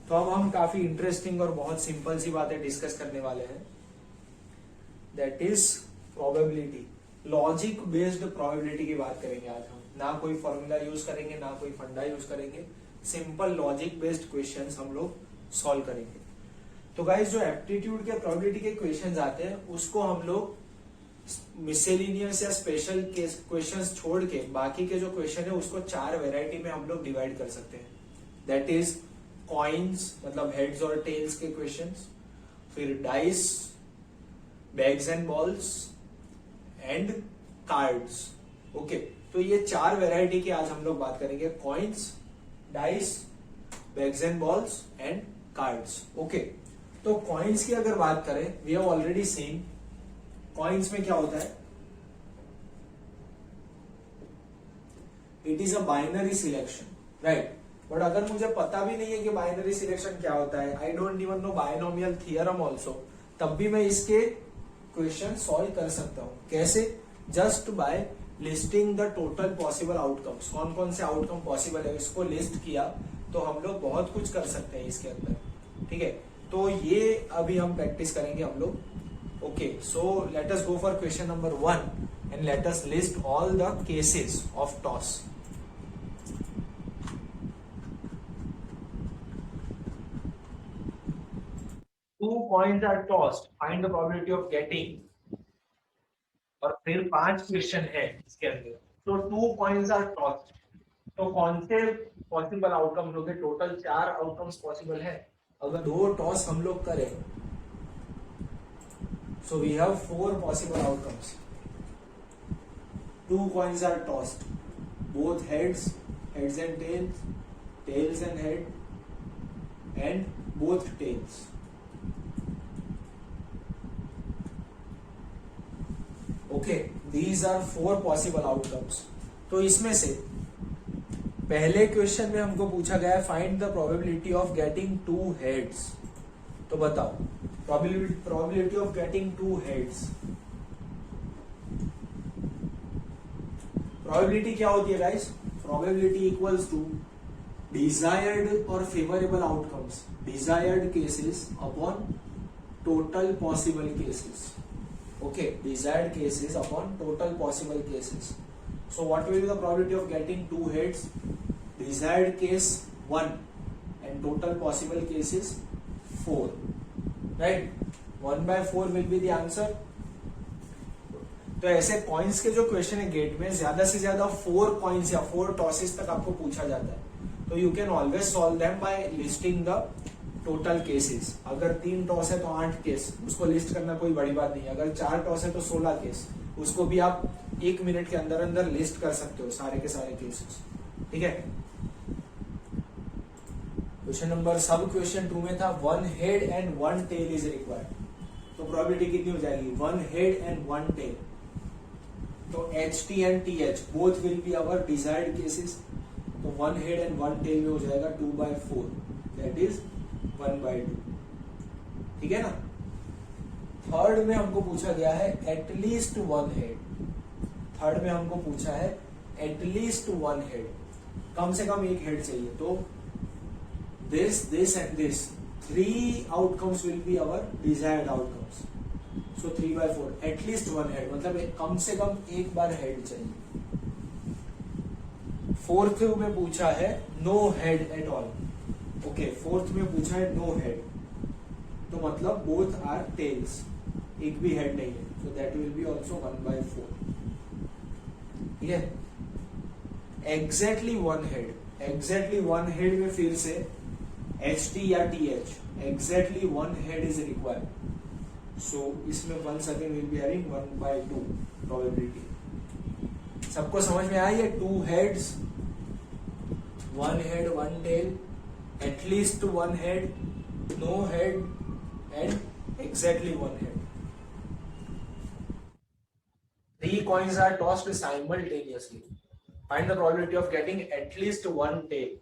तो अब हम काफी इंटरेस्टिंग और बहुत सिंपल सी बातें डिस्कस करने वाले हैं, that is probability. Logic based probability की बात करेंगे आज हम। ना कोई फॉर्मूला यूज करेंगे, ना कोई फंडा यूज करेंगे, सिंपल लॉजिक बेस्ड क्वेश्चंस हम लोग सॉल्व करेंगे। तो गाइस, जो एप्टीट्यूड के प्रोबेबिलिटी के क्वेश्चंस आते हैं उसको हम लोग मिसेलिनियस या स्पेशल क्वेश्चंस छोड़ के बाकी के जो क्वेश्चन है उसको 4 वेराइटी में हम लोग डिवाइड कर सकते हैं। दैट इज कॉइन्स, मतलब हेड्स और टेल्स के क्वेश्चंस, फिर dice, bags and balls and cards. Okay, तो ये 4 वेराइटी की आज हम लोग बात करेंगे, coins, dice, bags and balls and cards. Okay, तो कॉइन्स की अगर बात करें, we have already seen coins में क्या होता है, it is a binary selection, right. But अगर मुझे पता भी नहीं है कि बाइनरी सिलेक्शन क्या होता है, I don't even know binomial theorem also, तब भी मैं इसके क्वेश्चन सॉल्व कर सकता हूं। कैसे? Just by listing the total possible outcomes. कौन कौन से आउटकम पॉसिबल है इसको लिस्ट किया तो हम लोग बहुत कुछ कर सकते हैं इसके अंदर, ठीक है। तो ये अभी हम प्रैक्टिस करेंगे हम लोग। Okay, so let us go for question number 1 and let us list all the cases of toss. Two coins are tossed. Find the probability of getting. और फिर 5 क्वेश्चन है इसके अंदर। तो 2 coins are tossed. तो कौन से पॉसिबल आउटकम्स होंगे? टोटल 4 आउटकम्स पॉसिबल है। अगर 2 टॉस हम लोग करें, so we have 4 possible outcomes. 2 coins are tossed, both heads and tails, tails and head, and both tails. Okay, these are 4 possible outcomes. तो इसमें से पहले क्वेश्चन में हमको पूछा गया है find the probability of getting 2 heads. तो बताओ probability of getting 2 heads. Probability क्या होती है guys? Probability equals to desired और favourable outcomes, desired cases upon total possible cases. Okay, desired cases upon total possible cases. So what will be the probability of getting 2 heads? Desired case 1 and total possible cases 4. Right? 1/4 will be the answer. तो ऐसे coins के जो question है gate में ज्यादा से ज्यादा 4 coins या 4 टॉसेस तक आपको पूछा जाता है। तो you can always solve them by listing the total cases. अगर 3 टॉस है तो 8 केस, उसको लिस्ट करना कोई बड़ी बात नहीं है। अगर 4 टॉस है तो 16 केस, उसको भी आप 1 मिनट के अंदर अंदर लिस्ट कर सकते हो सारे के सारे केसेस, ठीक है। क्वेश्चन नंबर सब क्वेश्चन 2 में था 1 head and 1 tail is required. तो प्रोबेबिलिटी कितनी हो जाएगी? 1 हेड एंड 1 टेल। तो HT and TH both will be our desired cases. तो 1 हेड एंड 1 टेल में हो जाएगा 2/4, दैट इज 1/2, ठीक है ना। थर्ड में हमको पूछा गया है एटलीस्ट 1 हेड। थर्ड में हमको पूछा है एटलीस्ट 1 हेड, कम से कम 1 हेड चाहिए। तो this and this 3 outcomes will be our desired outcomes. So 3/4 at least 1 head मतलब कम से कम एक बार हेड चाहिए। फोर्थ में पूछा है no head at all. Okay, fourth में पूछा है नो हेड, तो मतलब बोथ आर टेल्स, एक भी हेड नहीं है। So that will be also 1/4, ठीक है। एग्जैक्टली 1 हेड, एग्जैक्टली 1 हेड में फिर से HT या TH, exactly 1 head is required. So इसमें 1 second will be having 1/2 probability. सबको समझ में आई है? 2 heads, 1 head 1 tail, at least 1 head, no head and exactly 1 head. 3 coins are tossed simultaneously. Find the probability of getting at least 1 tail.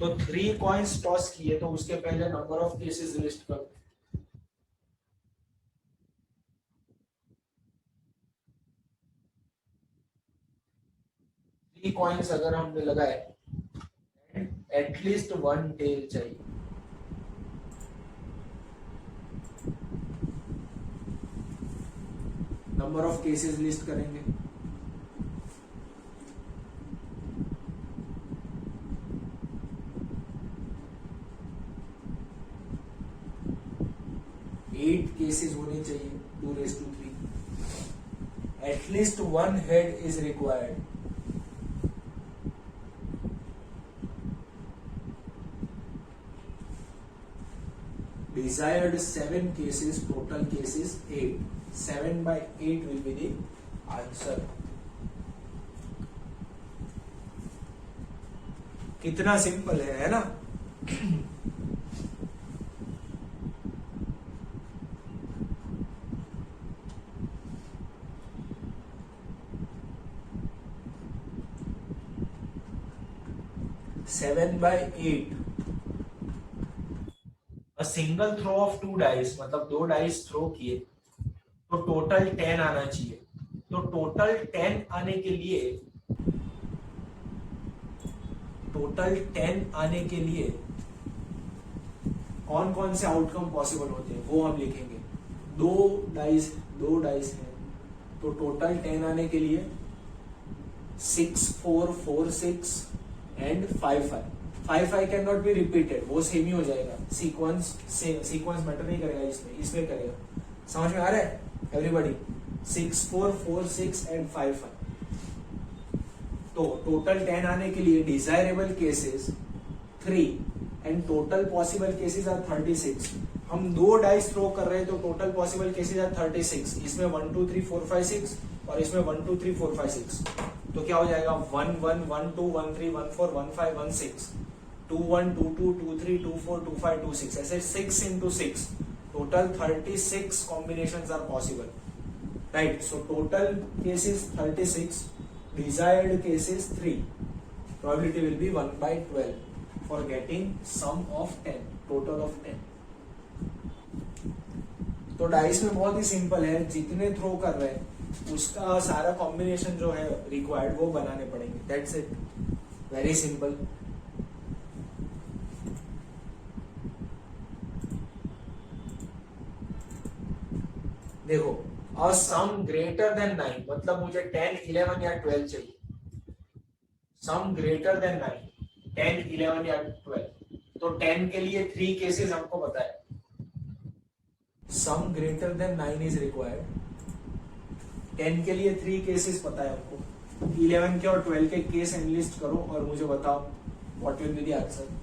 तो 3 coins toss किए तो उसके पहले नंबर ऑफ केसेस लिस्ट कर। 3 coins अगर हमने लगाए, एटलीस्ट 1 टेल चाहिए। नंबर ऑफ केसेस लिस्ट करेंगे। एट केसेस होने चाहिए, 2/3। At least one head is required. Desired 7 cases, total cases 8. 7/8 will be the answer. कितना सिंपल है ना? Seven by eight. Single throw of 2 dice, मतलब 2 डाइस थ्रो किए तो टोटल 10 आना चाहिए। तो टोटल 10 आने के लिए कौन कौन से आउटकम पॉसिबल होते हैं वो हम लिखेंगे। दो डाइस है तो टोटल 10 आने के लिए 6 4 4 6 and 5 5 5 can not be repeated, वो सेम ही हो जाएगा। सीक्वेंस मैटर नहीं करेगा, इसमें करेगा। समझ में आ रहा है एवरीबॉडी? 6 4 4 6 एंड 5 5। तो टोटल 10 आने के लिए desirable cases 3 and total possible cases are 36। हम 2 डाइस थ्रो कर रहे हैं तो टोटल पॉसिबल केसेस आर 36। इसमें 1 2 3 4 5 6 और इसमें 1 2 3 4 5 6। तो क्या हो जाएगा? 1 1 1 2 1 3 1 4 1 5 1 6 2 1 2 2 2 3 2 4 2 5 2 6। ऐसे 6 into 6 total 36 combinations are possible, right? So total cases 36, desired cases 3. Probability will be 1/12 for getting sum of 10, total of 10. तो डाइस में बहुत ही सिंपल है, जितने थ्रो कर रहे हैं उसका सारा कॉम्बिनेशन जो है रिक्वायर्ड वो बनाने पड़ेंगे। That's it, very simple. देखो, और सम ग्रेटर देन 9, मतलब मुझे 10 11 या 12 चाहिए। सम ग्रेटर देन 9, 10 11 या 12। तो 10 के लिए 3 केसेस हमको पता है। सम ग्रेटर देन 9 इज रिक्वायर्ड। 10 के लिए 3 केसेस पता है हमको। 11 के और 12 के केस एनालिस्ट करो और मुझे बताओ what will be the answer.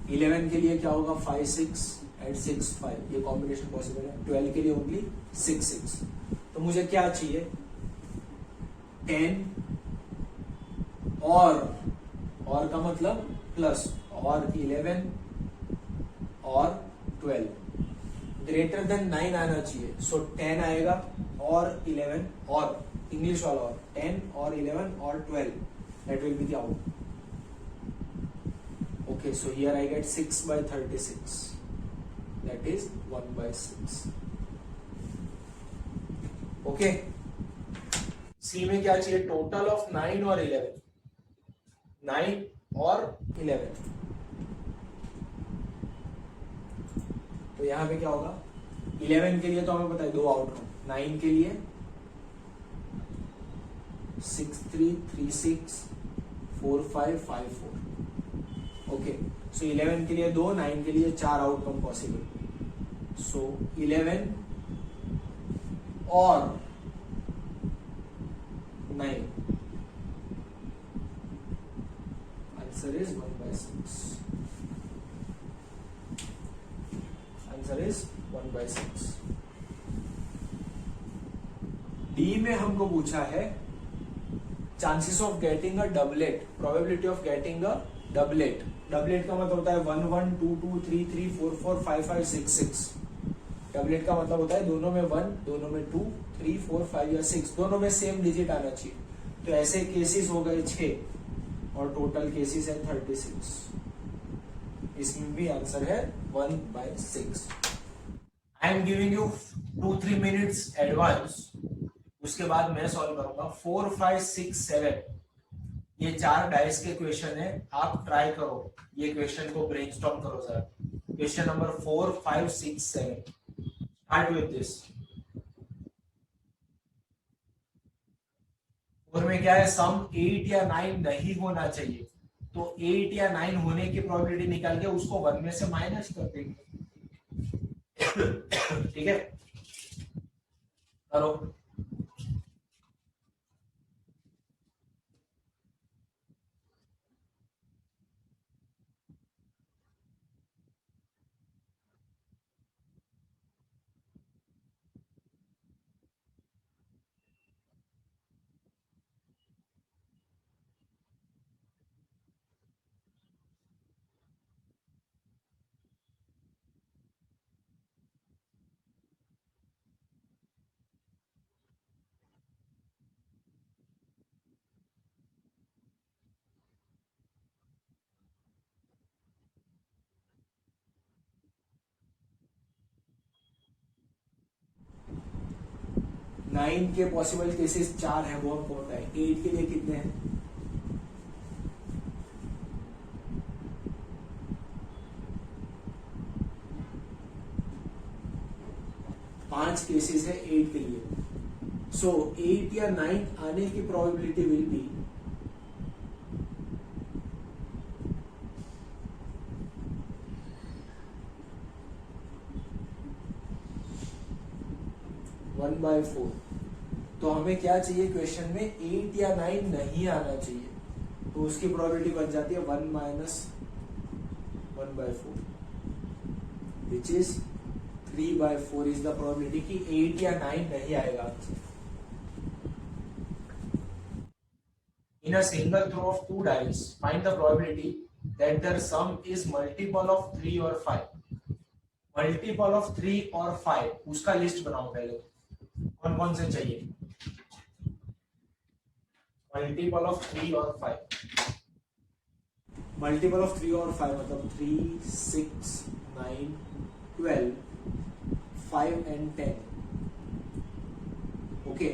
Eleven के लिए क्या होगा? 5 6 एंड 6 5, ये कॉम्बिनेशन पॉसिबल है। 12 के लिए ओनली 6 6। तो मुझे क्या चाहिए? 10 और का मतलब प्लस, और 11 और 12 ग्रेटर देन 9 आना चाहिए। सो 10 आएगा और 11 और इंग्लिश वाला, और 10 और 11 और 12, that will be the out. Okay, so here I get 6/36, that is 1/6. Okay, C में क्या चाहिए? टोटल ऑफ 9 और 11, 9 और 11। तो यहां पे क्या होगा? 11 के लिए तो हमें पता है 2 आउटकम। 9 के लिए 6 3 3 6 4 5 5 4। ओके, सो 11 के लिए 2, 9 के लिए 4 आउटकम पॉसिबल। सो 11 और 9, answer is 1/6। Answer is 1/6। D में हमको पूछा है chances of getting a doublet, probability of getting a doublet. Doublet का मतलब होता है 1 1 2 2 3 3 4 4 5 5 6 6। डबलेट का मतलब होता है दोनों में 1, दोनों में 2 3 4 5 या 6, दोनों में सेम डिजिट आना चाहिए। तो ऐसे केसेस हो गए 6 और टोटल केसेस है 36। इसमें भी आंसर है 1/6। I am giving you 2-3 minutes advance, उसके बाद मैं सॉल्व करूंगा। 4, 5, 6, 7 ये 4 डाइस के क्वेश्चन है, आप ट्राई करो ये क्वेश्चन को ब्रेनस्टॉर्म करो जरा। Question number 4, 5, 6, 7 start with this. और में क्या है, सम 8 या 9 नहीं होना चाहिए, तो 8 या 9 होने की प्रोबेबिलिटी निकाल के उसको 1 में से माइनस कर देंगे। ठीक है, करो। नाइन के पॉसिबल केसेस 4 है, वो हमको पता है। 8 के लिए कितने हैं? 5 केसेस है 8 के लिए। सो 8 या 9 आने की प्रोबेबिलिटी विल बी 1/4। तो हमें क्या चाहिए क्वेश्चन में, 8 या 9 नहीं आना चाहिए, तो उसकी प्रोबेबिलिटी बन जाती है 1 - 1/4, which is 3/4 is the probability कि 8 या 9 नहीं आएगा answer. In a single throw of 2 dice, find the probability that their sum is multiple of 3 or 5। Multiple of 3 और 5 उसका लिस्ट बनाओ पहले, कौन कौन से चाहिए। मल्टीपल ऑफ 3 और 5, मल्टीपल ऑफ 3 और 5 मतलब 3, 6, 9, 12, 5 and 10। ओके,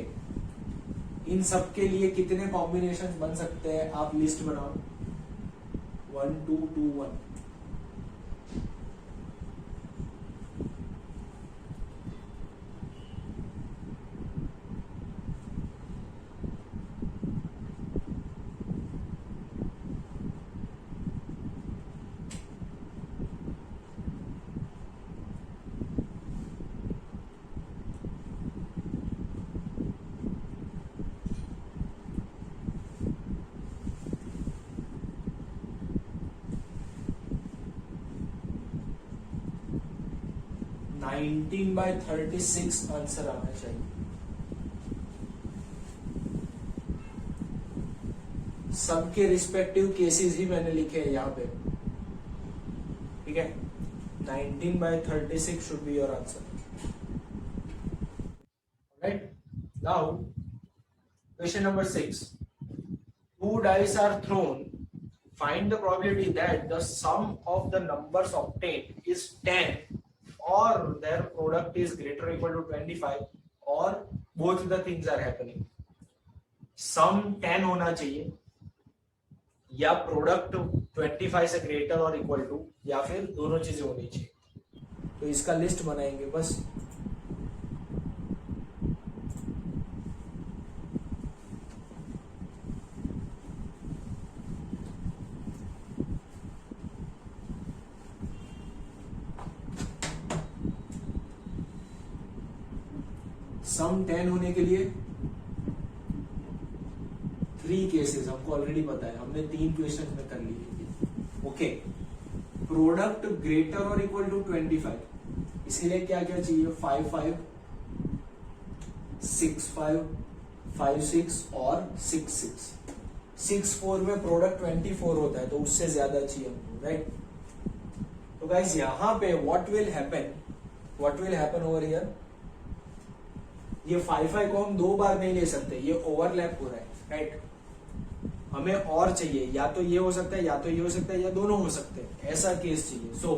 इन सब के लिए कितने कॉम्बिनेशन बन सकते हैं, आप लिस्ट बनाओ। 1, 2, 2, 1। नाइनटीन बाय 36 आंसर आना चाहिए। सबके रिस्पेक्टिव केसेस ही मैंने लिखे हैं यहाँ पे, ठीक है। 19/36 should be your answer, right. Now question number 6, 2 dice are thrown, find the probability that the sum of the numbers obtained is 10 or their product is greater or equal to 25 or both the things are happening। sum 10 होना चाहिए या product 25 से greater और equal to, या फिर दोनों चीजें होनी चाहिए। तो इसका लिस्ट बनाएंगे बस। सम 10 होने के लिए 3 केसेस हमको ऑलरेडी पता है, हमने 3 क्वेश्चन में कर लिए। ओके, प्रोडक्ट ग्रेटर और इक्वल टू 25, इसीलिए क्या क्या चाहिए, 5, 5, 6, 5, 5, 6 और 6, 6। 6, 4 में प्रोडक्ट 24 होता है, तो उससे ज्यादा चाहिए हमको, राइट। तो गाइस यहां पे what will happen over here, ये 5, 5 को हम 2 बार नहीं ले सकते, ये ओवरलैप हो रहा है, राइट। हमें और चाहिए, या तो ये हो सकता है, या तो ये हो सकता है, या दोनों हो सकते हैं, ऐसा केस चाहिए। सो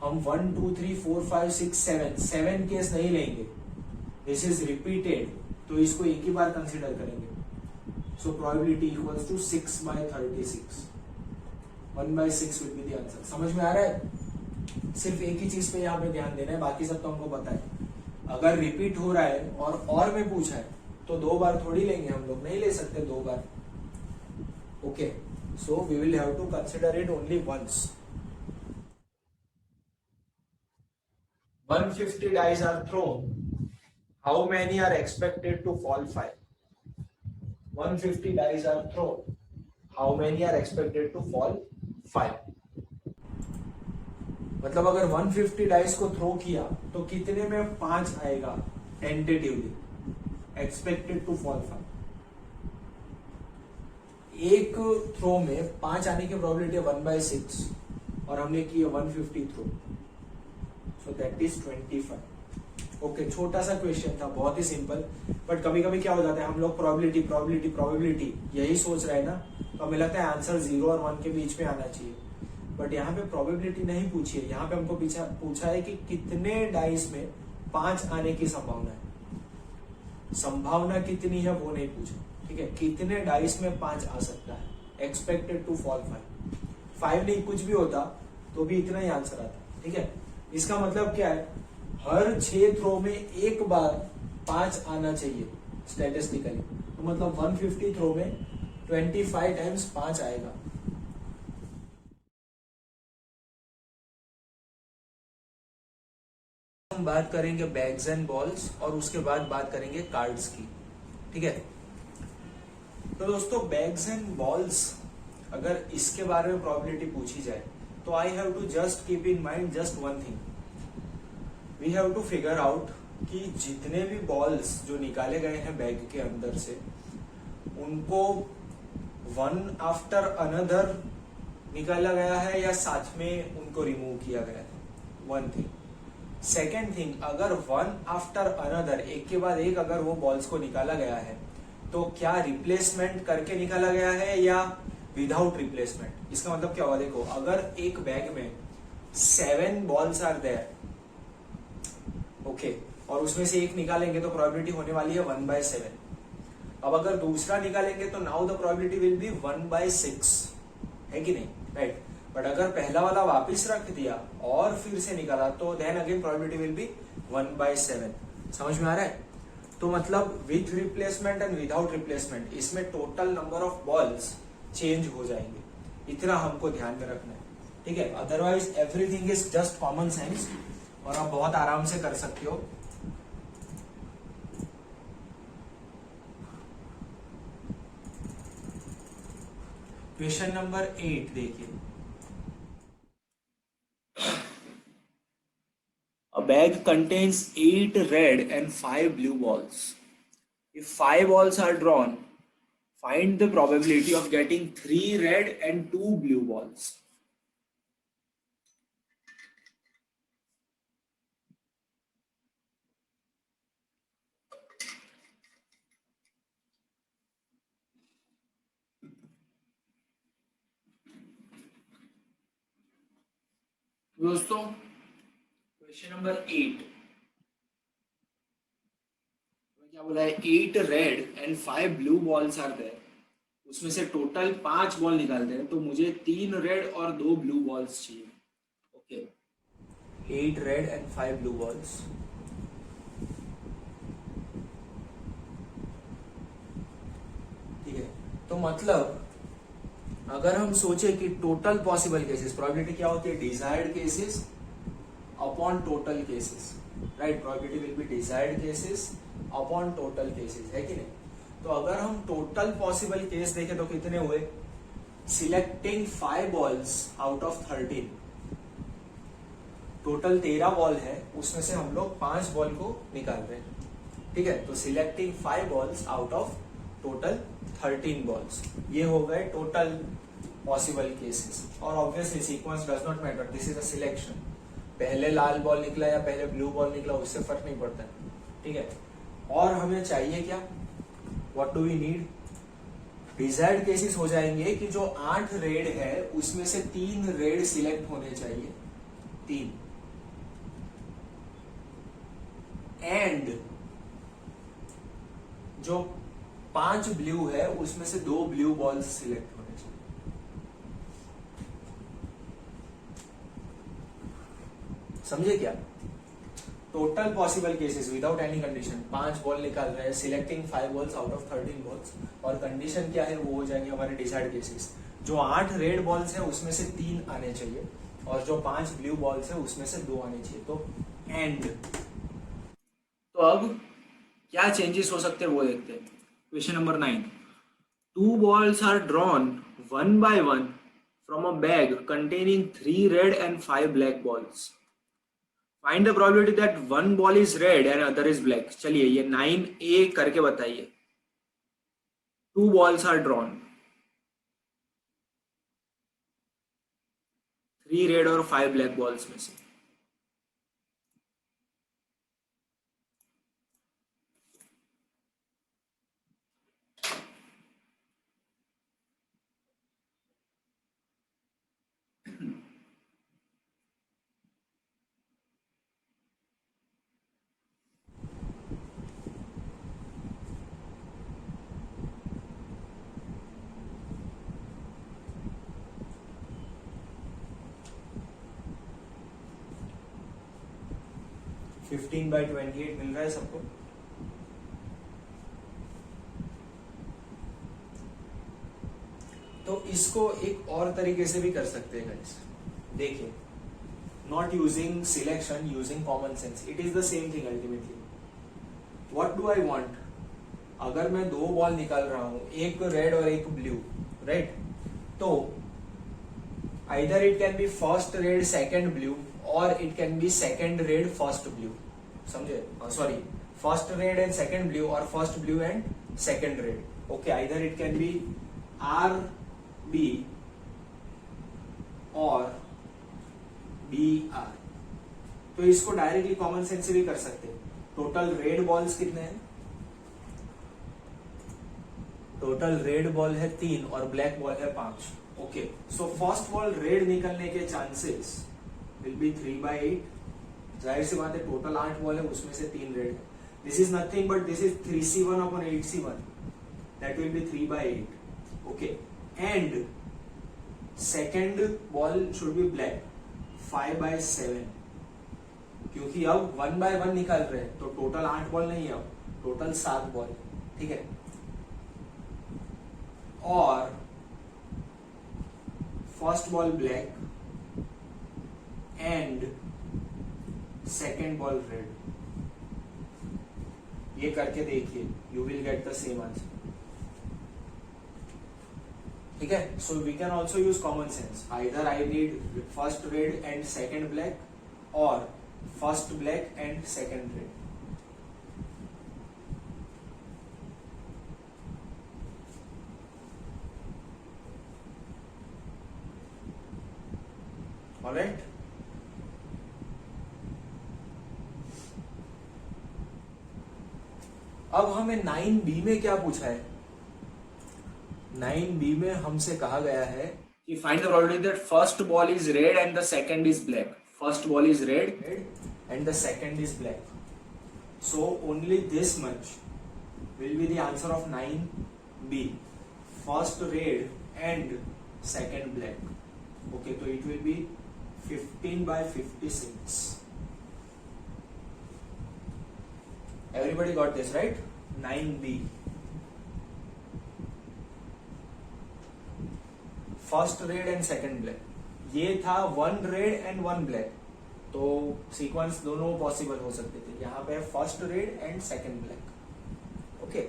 हम 1 2 3 4 5 6 7 केस नहीं लेंगे, दिस इज रिपीटेड, तो इसको एक ही बार कंसिडर करेंगे। So probability equals to 6/36, 1/6 will be the answer. समझ में आ रहा है? सिर्फ एक ही चीज पे यहाँ पे ध्यान देना है, बाकी सब तो हमको पता है। अगर रिपीट हो रहा है और में पूछा है तो 2 बार थोड़ी लेंगे हम लोग, नहीं ले सकते 2 बार। Okay, so we will have to consider it only once. 150 dice are thrown. How many are expected to fall 5? 150 dice are thrown. How many are expected to fall 5? मतलब अगर 150 डाइस को थ्रो किया तो कितने में 5 आएगा टेंटेटिवली, एक्सपेक्टेड टू फॉल 5। एक throw में 5 आने की प्रोबेबिलिटी है 1/6 और हमने की है 150 throw, so that is 25। Okay, छोटा सा क्वेश्चन था, बहुत ही सिंपल, बट कभी कभी क्या हो जाता है, हम लोग प्रोबेबिलिटी यही सोच रहे हैं ना, तो हमें लगता है आंसर 0 और 1 के बीच में आना चाहिए, बट यहाँ पे प्रोबेबिलिटी नहीं पूछी है। यहाँ पे हमको पूछा है कि कितने डाइस में 5 आने की संभावना है। संभावना कितनी है वो नहीं पूछा, ठीक है, कितने डाइस में 5 आ सकता है, एक्सपेक्टेड टू फॉल 5 नहीं, कुछ भी होता तो भी इतना ही आंसर आता, ठीक है। इसका मतलब क्या है, हर 6 थ्रो में एक बार 5 आना चाहिए स्टैटिस्टिकली, तो मतलब 150 थ्रो में 25 टाइम्स 5 आएगा। हम बात करेंगे बैग्स एंड बॉल्स और उसके बाद बात करेंगे कार्ड्स की, ठीक है। तो दोस्तों, बैग्स एंड बॉल्स अगर इसके बारे में प्रोबेबिलिटी पूछी जाए तो I have to just keep in mind just one thing, we have to figure out कि जितने भी बॉल्स जो निकाले गए हैं बैग के अंदर से, उनको वन आफ्टर अनदर निकाला गया है या साथ में उनको रिमूव किया गया है, वन थिंग। सेकेंड थिंग, अगर वन आफ्टर अनदर, एक के बाद एक अगर वो बॉल्स को निकाला गया है तो क्या रिप्लेसमेंट करके निकाला गया है या विदाउट रिप्लेसमेंट। इसका मतलब क्या हुआ, देखो, अगर एक बैग में 7 बॉल्स आर देयर, ओके, और उसमें से एक निकालेंगे तो प्रोबेबिलिटी होने वाली है 1/7। अब अगर दूसरा निकालेंगे तो now the probability will B 1/6, है कि नहीं, राइट। बट अगर पहला वाला वापस रख दिया और फिर से निकाला तो then again probability will be 1/7। समझ में आ रहा है? तो मतलब with replacement and without replacement, इसमें total number of balls change हो जाएंगे, इतना हमको ध्यान में रखना है, ठीक है। Otherwise everything is just common sense और आप बहुत आराम से कर सकते हो। क्वेश्चन नंबर 8 देखिए, a bag contains 8 red and 5 blue balls. If 5 balls are drawn, find the probability of getting 3 red and 2 blue balls. दोस्तों, क्वेश्चन नंबर 8 क्या बोला है, 8 red and 5 blue balls are there, उसमें से टोटल 5 बॉल निकालते हैं, तो मुझे 3 रेड और 2 ब्लू बॉल्स चाहिए। Okay, 8 red and 5 blue balls, ठीक है। तो मतलब अगर हम सोचे कि टोटल पॉसिबल केसेस, प्रोबेबिलिटी क्या होती है, desired cases upon total cases, right. Probability will be desired cases upon total cases, है कि नहीं। तो अगर हम टोटल पॉसिबल केस देखें तो कितने हुए, selecting 5 balls out of 13, total 13 ball है, उसमें से हम लोग 5 बॉल को निकाल रहे हैं, ठीक है। तो selecting 5 balls out of total 13 balls, ये हो गए टोटल पॉसिबल केसेस। और obviously sequence does not matter, this is a selection, पहले लाल बॉल निकला या पहले ब्लू बॉल निकला उससे फर्क नहीं पड़ता है, ठीक है। और हमें चाहिए क्या, what do we need, desired cases हो जाएंगे कि जो 8 रेड है उसमें से 3 रेड सिलेक्ट होने चाहिए, 3, एंड जो 5 ब्लू है उसमें से 2 ब्लू बॉल्स सिलेक्ट होने चाहिए। समझे क्या? Total possible cases without any condition, 5 ball निकाल रहे हैं, selecting 5 balls out of 13 balls, और कंडीशन क्या है वो हो जाएंगे हमारे डिसाइड केसेस। जो 8 रेड बॉल्स है उसमें से 3 आने चाहिए, और जो 5 ब्लू बॉल्स है उसमें से 2 आने चाहिए। तो एंड, तो अब क्या चेंजेस हो सकते हैं वो देखते हैं। Question number 9, 2 balls are drawn one by one from a bag containing 3 red and 5 black balls. Find the probability that one ball is red and other is black. चलिए ये 9A करके बताइए। 2 balls are drawn, 3 red और 5 black balls में से। Fifteen by 28 मिल रहा है सबको? तो इसको एक और तरीके से भी कर सकते हैं गाइस। देखिए, not using selection, using common sense, it is the same thing ultimately. What do I want? अगर मैं 2 बॉल निकाल रहा हूं, एक रेड और एक ब्लू, राइट? तो either it can be first red second blue, और it can be second red first blue. समझे? Sorry, first red and second blue, और first blue and second red. Okay, either it can be R B और B R. तो इसको directly common sense से भी कर सकते हैं। टोटल रेड बॉल्स कितने हैं? टोटल रेड बॉल है 3 और ब्लैक बॉल है 5। Okay, so first ball red निकलने के चांसेस विल बी 3/8। जाहिर सी बात है, टोटल 8 बॉल है उसमें से 3 रेड है। This is nothing but this is 3C1 upon 8C1, that will be 3/8। Okay, and second ball should be black, 5/7, क्योंकि अब 1/1 निकाल रहे हैं, तो टोटल 8 बॉल नहीं है, अब टोटल 7 बॉल। ठीक है, और first ball black and second ball red. ये करके देखिए, you will get the same answer. ठीक है, so we can also use common sense. Either I need first red and second black, और first black and second red. Alright, अब हमें 9B में क्या पूछा है? 9B में हमसे कहा गया है कि find the probability that first ball is red and the second is black. First ball is red and the second is black, so only this much will be the answer of 9B, first red and second black. Okay, तो it will be 15/56। Everybody got this, right? 9B, first red and second black. ये था 1 red and 1 black, तो sequence दोनों possible हो सकते थे। यहां पे first red and second black. Okay,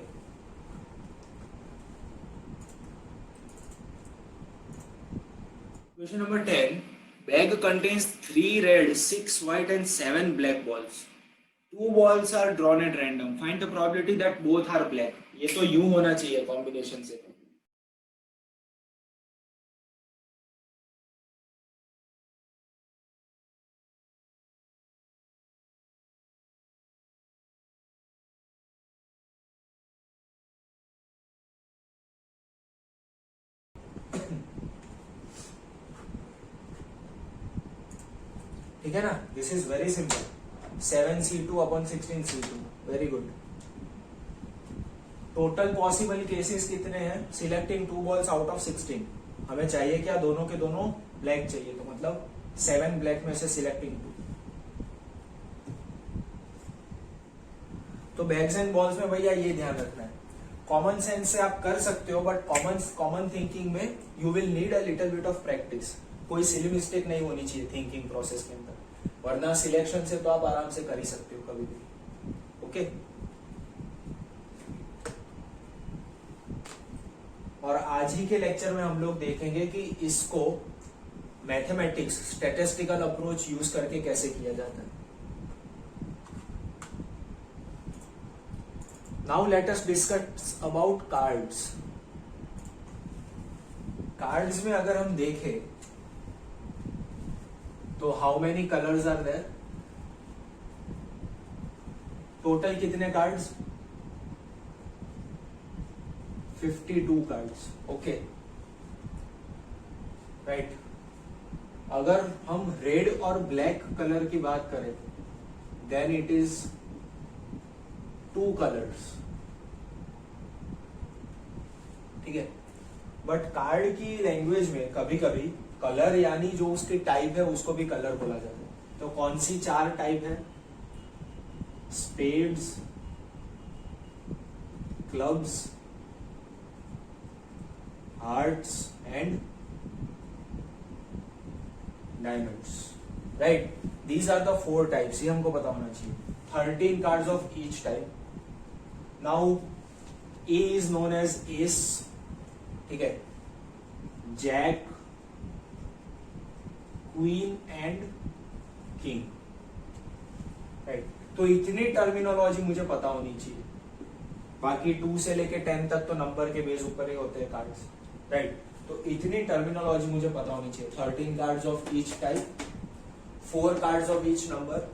question number 10, bag contains 3 red, 6 white and 7 black balls. 2 balls are drawn at random. Find the probability that both are black. ये तो यूं होना चाहिए कॉम्बिनेशन से। ठीक है ना, this is very simple, 7c2 upon 16c2, very good. Total possible cases कितने हैं, सिलेक्टिंग 2 balls आउट ऑफ 16, हमें चाहिए क्या, दोनों के दोनों ब्लैक चाहिए, तो मतलब 7 ब्लैक में से सिलेक्टिंग 2। तो बैग्स एंड बॉल्स में भैया ये ध्यान रखना है, कॉमन सेंस से आप कर सकते हो, बट कॉमन थिंकिंग में you will need a little bit of practice. कोई सिली मिस्टेक नहीं होनी चाहिए थिंकिंग प्रोसेस के अंदर, वरना सिलेक्शन से तो आप आराम से कर ही सकते हो कभी भी। ओके, और आज ही के लेक्चर में हम लोग देखेंगे कि इसको मैथमेटिक्स स्टैटिस्टिकल अप्रोच यूज करके कैसे किया जाता है। Now let us discuss about cards. Cards में अगर हम देखें तो how many colours are there, total कितने कार्ड्स, 52 कार्ड्स। ओके राइट, अगर हम रेड और ब्लैक कलर की बात करें देन इट इज 2 कलर्स, ठीक है। बट कार्ड की लैंग्वेज में कभी कभी कलर यानी जो उसकी टाइप है उसको भी कलर बोला जाता है। तो कौन सी 4 टाइप है, spades, clubs, hearts and diamonds, right. These are the 4 types, ये हमको पता होना चाहिए। 13 cards of each type. Now A is known as ace, ठीक है, jack, queen and king, right. तो इतनी टर्मिनोलॉजी मुझे पता होनी चाहिए, बाकी 2 से लेके 10 तक तो नंबर के बेस ऊपर ही होते हैं कार्ड्स, राइट। तो इतनी टर्मिनोलॉजी मुझे पता होनी चाहिए। 13 cards of each type, 4 cards of each number,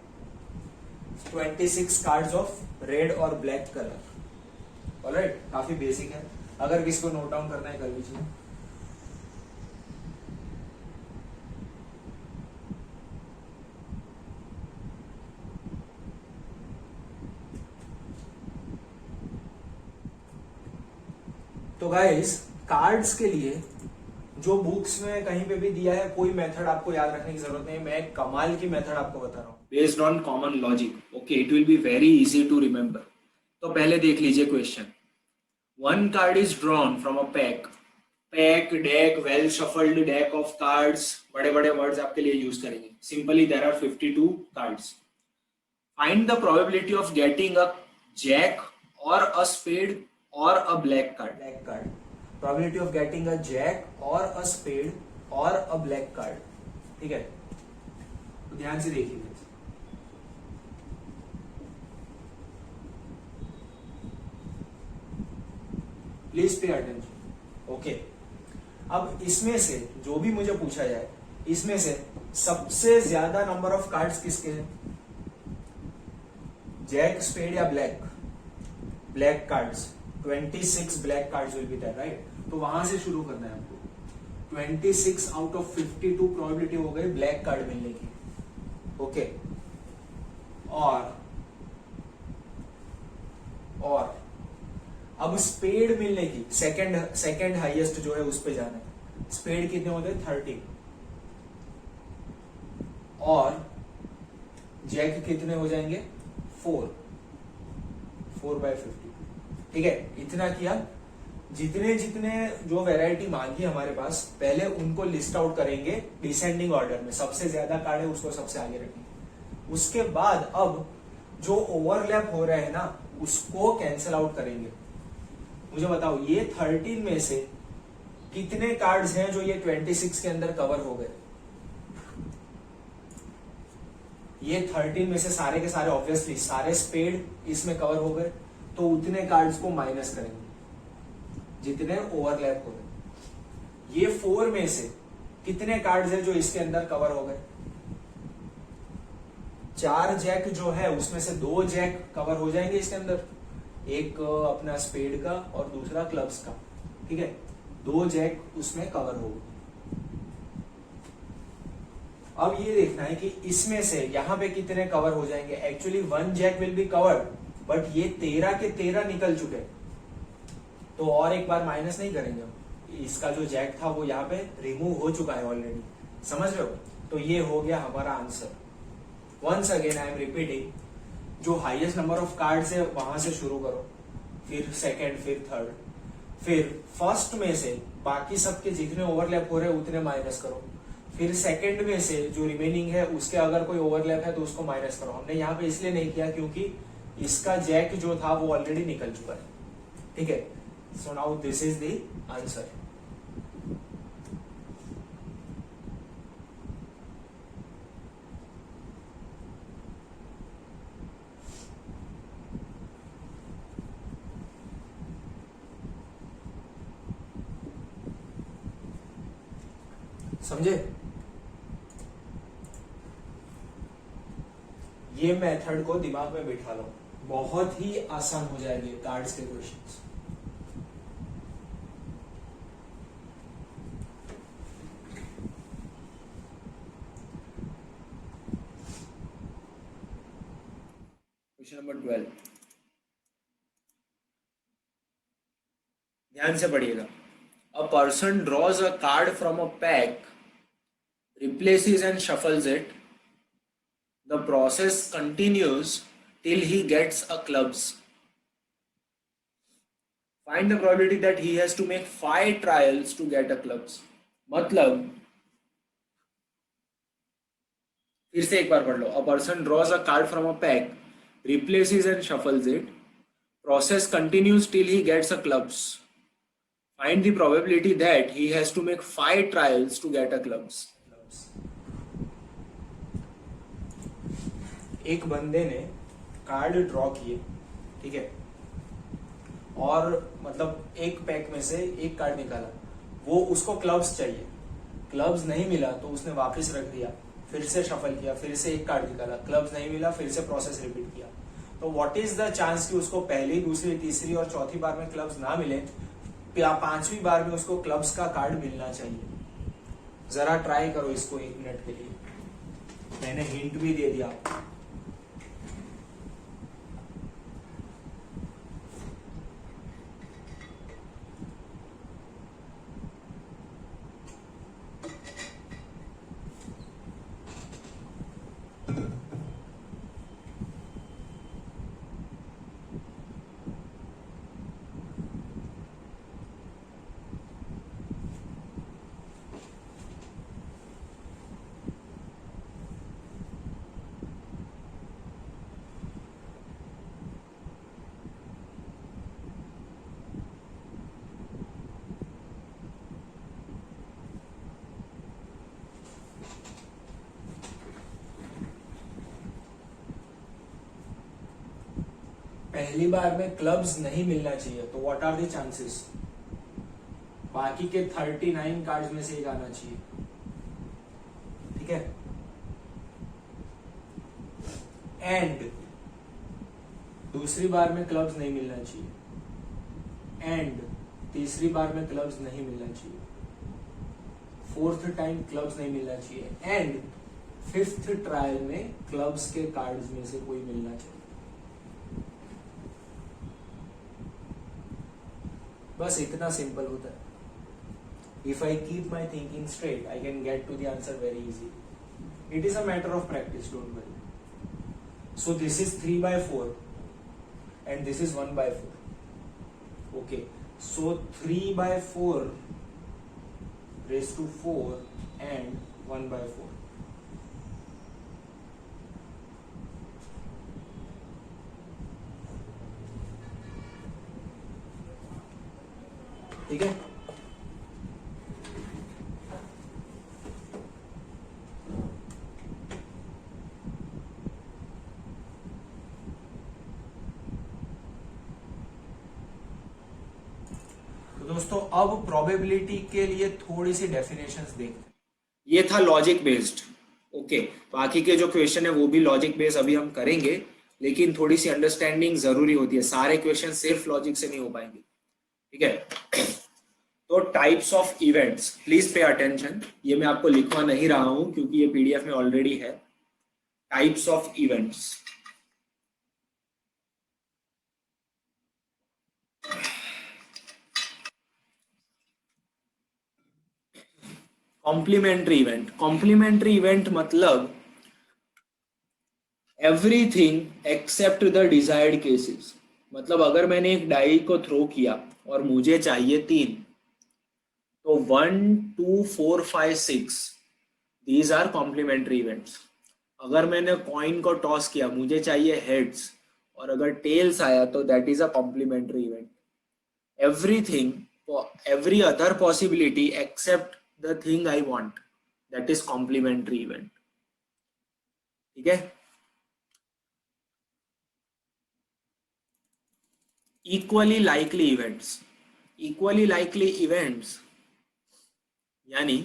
26 cards of red और ब्लैक कलर, ऑलराइट। काफी बेसिक है, अगर किसी को नोट डाउन करना है कर लीजिए। तो गाइस, कार्ड्स के लिए जो बुक्स में कहीं पे भी दिया है कोई मेथड आपको याद रखने की जरूरत नहीं, मैं कमाल की मेथड आपको बता रहा हूँ based on common logic. Okay, it will be very easy to remember. तो पहले देख लीजिए question. 1 card is drawn from a pack, pack, deck, well shuffled deck of cards, बड़े बड़े वर्ड्स आपके लिए यूज करेंगे। Simply there are 52 cards. Find the probability of getting a jack और अ स्पेड और a black card. Black card, probability of getting a jack और a spade और a black card, ठीक है। तो ध्यान से देखिए, प्लीज पे अटेंशन। ओके, अब इसमें से जो भी मुझे पूछा जाए, इसमें से सबसे ज्यादा नंबर ऑफ कार्ड्स किसके हैं, जैक, स्पेड या black? Black cards, 26 black cards will be there, right. तो वहां से शुरू करना है हमको। 26 आउट ऑफ 52 प्रोबेबिलिटी हो गई ब्लैक कार्ड मिलने की, ओके। और अब स्पेड मिलने की सेकंड हाईएस्ट जो है उस पे जाना है। स्पेड कितने होते हैं, 30। और जैक कितने हो जाएंगे, 4/50, ठीक है। इतना किया। जितने जितने जो वैरायटी मांगी हमारे पास, पहले उनको लिस्ट आउट करेंगे डिसेंडिंग ऑर्डर में, सबसे ज्यादा कार्ड है उसको सबसे आगे रखेंगे। उसके बाद अब जो ओवरलैप हो रहे हैं ना, उसको कैंसिल आउट करेंगे। मुझे बताओ, ये 13 में से कितने कार्ड्स हैं जो ये 26 के अंदर कवर हो गए? ये 13 में से सारे के सारे ऑब्वियसली सारे स्पेड इसमें कवर हो गए, तो उतने कार्ड्स को माइनस करेंगे जितने ओवरलैप हो गए। ये 4 में से कितने कार्ड्स हैं जो इसके अंदर कवर हो गए? 4 जैक जो है उसमें से 2 जैक कवर हो जाएंगे इसके अंदर, एक अपना स्पेड का और दूसरा क्लब्स का, ठीक है। 2 जैक उसमें कवर हो गए। अब ये देखना है कि इसमें से यहाँ पे कितने कवर हो जाएंगे। Actually 1 jack will be covered, but ये 13 के 13 निकल चुके, तो और एक बार माइनस नहीं करेंगे हम। इसका जो जैक था वो यहाँ पे रिमूव हो चुका है ऑलरेडी, समझ रहे हो। तो ये हो गया हमारा answer. Once again I am repeating, जो हाईएस्ट नंबर ऑफ कार्ड्स है वहां से शुरू करो, फिर सेकेंड, फिर थर्ड, फिर फर्स्ट में से बाकी सबके जितने ओवरलैप हो रहे हैं उतने माइनस करो, फिर सेकंड में से जो रिमेनिंग है उसके अगर कोई ओवरलैप है तो उसको माइनस करो। हमने यहाँ पे इसलिए नहीं किया क्योंकि इसका जैक जो था वो ऑलरेडी निकल चुका है, ठीक है। So now this is the answer. समझे? ये मेथड को दिमाग में बिठा लो, बहुत ही आसान हो जाएंगे कार्ड्स के क्वेश्चंस। क्वेश्चन नंबर 12, ध्यान से पढ़िएगा। A person draws a card from a pack, replaces and shuffles it. The process continues till he gets a clubs. Find the probability that he has to make 5 trials to get a clubs. मतलब फिर से एक बार पढ़ लो। A person draws a card from a pack, replaces and shuffles it. Process continues till he gets a clubs. Find the probability that he has to make 5 trials to get a clubs. एक बंदे ने card draw किए, ठीक है, और मतलब एक pack में से एक कार्ड निकाला, वो उसको क्लब्स चाहिए, क्लब्स नहीं मिला तो उसने वापस रख दिया, फिर से शफल किया, फिर से एक कार्ड निकाला, क्लब्स नहीं मिला, फिर से प्रोसेस रिपीट किया। तो व्हाट इज द चांस कि उसको पहली, दूसरी, तीसरी और चौथी बार में क्लब्स ना मिले, या 5वीं बार में उसको क्लब्स का कार्ड मिलना चाहिए। जरा ट्राई करो इसको 1 मिनट के लिए, मैंने हिंट भी दे दिया आपको। पहली बार में क्लब्स नहीं मिलना चाहिए, तो व्हाट आर द चांसेस? बाकी के 39 कार्ड्स में से एक आना चाहिए, ठीक है। एंड दूसरी बार में क्लब्स नहीं मिलना चाहिए, एंड तीसरी बार में क्लब्स नहीं मिलना चाहिए, 4th टाइम क्लब्स नहीं मिलना चाहिए, एंड 5th ट्रायल में क्लब्स के कार्ड्स में से कोई मिलना चाहिए। बस इतना सिंपल होता है। If I keep my thinking straight, I can get to the answer very easy. It is a matter of practice, don't worry. So this is 3/4 and this is 1/4। Okay, so 3/4 raised to 4 and 1/4। ठीक है। तो दोस्तों अब probability के लिए थोड़ी सी definitions देखते हैं। ये था लॉजिक बेस्ड, ओके। बाकी के जो क्वेश्चन है वो भी लॉजिक बेस्ड अभी हम करेंगे, लेकिन थोड़ी सी अंडरस्टैंडिंग जरूरी होती है, सारे क्वेश्चन सिर्फ लॉजिक से नहीं हो पाएंगे, ठीक है। तो types of events, please pay attention, ये मैं आपको लिखवा नहीं रहा हूं क्योंकि ये पीडीएफ में ऑलरेडी है. Types of events. Complimentary event. Complimentary event मतलब everything except the desired cases. मतलब अगर मैंने एक डाई को थ्रो किया और मुझे चाहिए 3, तो 1 2 4 5 6, दीज आर कॉम्प्लीमेंट्री इवेंट्स. अगर मैंने कॉइन को टॉस किया, मुझे चाहिए हेड्स, और अगर टेल्स आया तो that is a complementary event. Everything, every other possibility except the thing I want, that is complementary event. ठीक है. Equally likely events. Equally likely events यानी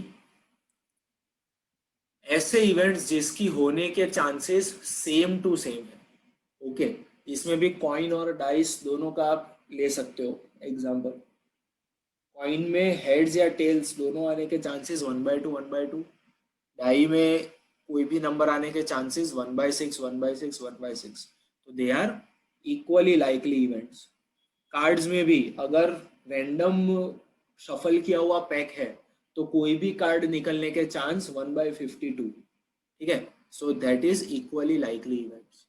ऐसे इवेंट्स जिसकी होने के चांसेस सेम टू सेम है. ओके, इसमें भी कॉइन और डाइस दोनों का आप ले सकते हो एग्जांपल. कॉइन में हेड्स या टेल्स दोनों आने के चांसेस 1/2 1/2. डाई में कोई भी नंबर आने के चांसेस 1/6 1/6 1/6. तो they are equally likely events. Cards में भी अगर रैंडम शफल किया हुआ पैक है तो कोई भी कार्ड निकलने के चांस 1/52. ठीक है. सो that is equally likely events.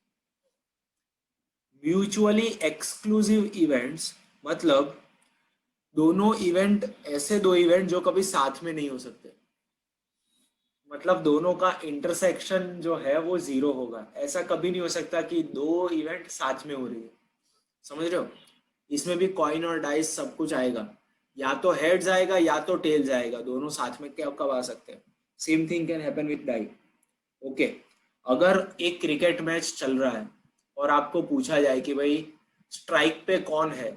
Mutually exclusive events मतलब दोनों इवेंट, ऐसे दो इवेंट जो कभी साथ में नहीं हो सकते. मतलब दोनों का इंटरसेक्शन जो है वो 0 होगा. ऐसा कभी नहीं हो सकता कि दो इवेंट साथ में हो रही है. समझ रहे हो. इसमें भी कॉइन और डाइस सब कुछ आएगा. या तो हेड्स आएगा या तो टेल्स आएगा. दोनों साथ में क्या कब आ सकते हैं. Same thing can happen with die. Okay. अगर एक क्रिकेट मैच चल रहा है और आपको पूछा जाए कि भाई स्ट्राइक पे कौन है,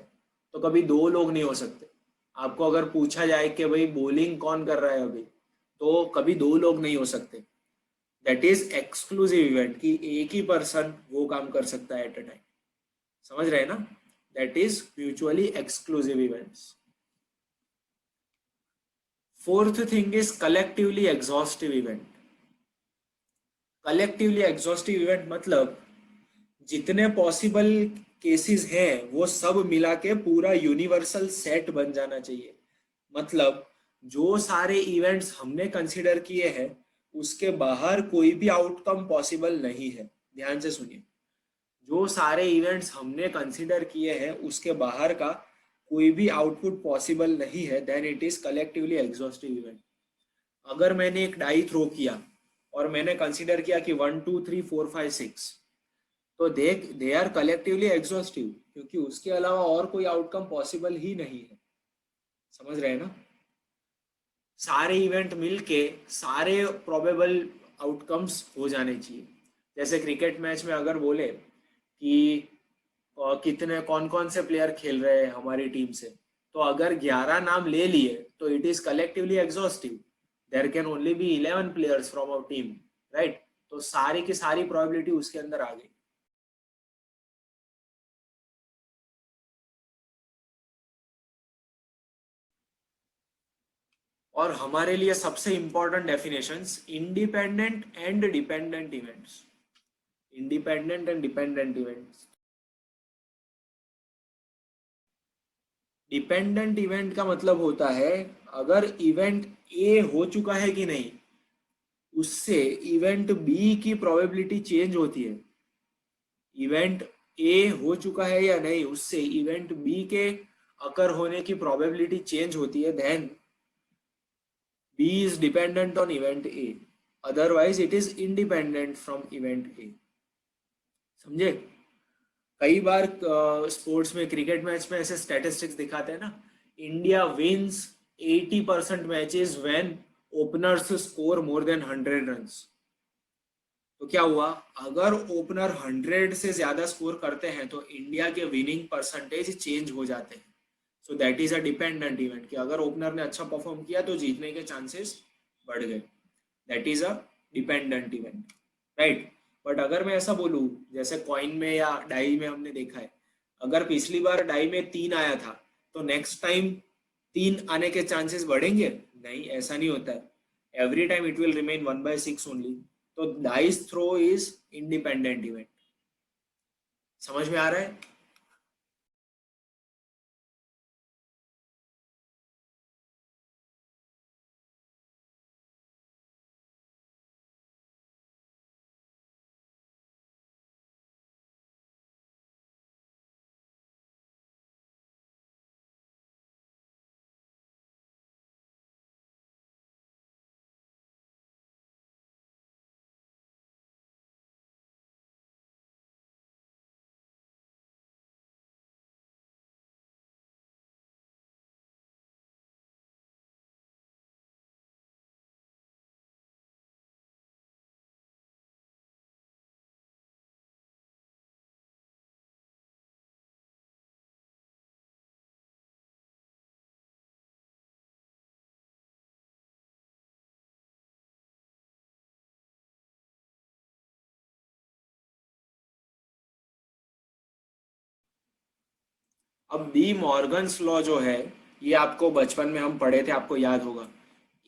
तो कभी दो लोग नहीं हो सकते. आपको अगर पूछा जाए कि भाई बॉलिंग कौन कर रहा है अभी, तो कभी दो लोग नहीं हो सकते. दैट इज एक्सक्लूसिव इवेंट कि एक ही पर्सन वो काम कर सकता है एट अ टाइम. समझ रहे हैं ना. That is mutually exclusive events. Fourth thing is collectively exhaustive event. Collectively exhaustive event मतलब जितने पॉसिबल केसेस हैं वो सब मिला के पूरा यूनिवर्सल सेट बन जाना चाहिए. मतलब जो सारे इवेंट्स हमने कंसीडर किए हैं उसके बाहर कोई भी आउटकम पॉसिबल नहीं है. ध्यान से सुनिए. जो सारे इवेंट्स हमने कंसीडर किए हैं उसके बाहर का कोई भी आउटपुट पॉसिबल नहीं है, then it is collectively exhaustive event. अगर मैंने एक डाई थ्रो किया और मैंने कंसीडर किया कि 1 2 3 4 5 6, तो दे आर कलेक्टिवली एग्जॉस्टिव क्योंकि उसके अलावा और कोई आउटकम पॉसिबल ही नहीं है. समझ रहे हैं ना. सारे इवेंट मिलके सारे प्रोबेबल आउटकम्स हो जाने चाहिए. जैसे क्रिकेट मैच में अगर बोले कि कितने कौन कौन से प्लेयर खेल रहे हैं हमारी टीम से, तो अगर 11 नाम ले लिए तो it is collectively exhaustive. There can only be 11 players from our team, right. तो सारी की सारी प्रोबेबिलिटी उसके अंदर आ गई. और हमारे लिए सबसे important definitions independent and dependent events. Independent and dependent events. Dependent event का मतलब होता है अगर इवेंट ए हो चुका है कि नहीं, उससे इवेंट बी की प्रोबेबिलिटी चेंज होती है. इवेंट ए हो चुका है या नहीं, उससे इवेंट बी के अकर होने की प्रोबेबिलिटी चेंज होती है. Then B is dependent on event A. Otherwise, it is independent from event A. समझे. कई बार स्पोर्ट्स में, क्रिकेट मैच में ऐसे स्टैटिस्टिक्स दिखाते हैं ना. India wins 80% matches when openers score more than 100 runs. तो क्या हुआ, अगर ओपनर 100 से ज्यादा स्कोर करते हैं तो इंडिया के विनिंग परसेंटेज चेंज हो जाते हैं. सो that is a dependent event कि अगर ओपनर ने अच्छा परफॉर्म किया तो जीतने के चांसेस बढ़ गए. That is a dependent event, right. But अगर मैं ऐसा बोलूं जैसे कॉइन में या डाई में हमने देखा है, अगर पिछली बार डाई में 3 आया था तो नेक्स्ट टाइम 3 आने के चांसेस बढ़ेंगे? नहीं, ऐसा नहीं होता है। Every time it will remain 1/6 only. तो dice throw is independent event. समझ में आ रहा है? अब डी मॉर्गन्स लॉ जो है, ये आपको बचपन में हम पढ़े थे, आपको याद होगा।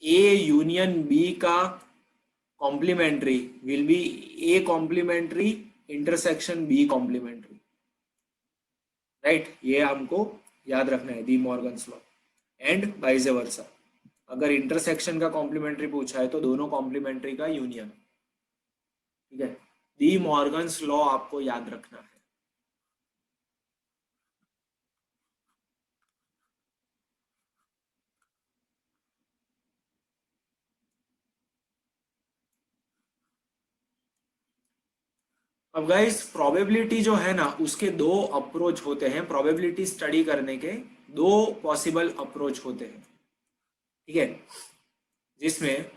ए यूनियन बी का complementary will be A complementary intersection B complementary, right? ये हमको याद रखना है, De Morgan's law. And vice versa, अगर इंटरसेक्शन का कॉम्प्लीमेंट्री पूछा है तो दोनों कॉम्प्लीमेंट्री का यूनियन, ठीक है? डी मॉर्गन्स लॉ आपको याद रखना है। अब गाइस प्रोबेबिलिटी जो है ना, उसके दो अप्रोच होते हैं। प्रोबेबिलिटी स्टडी करने के दो पॉसिबल अप्रोच होते हैं, ठीक है? जिसमें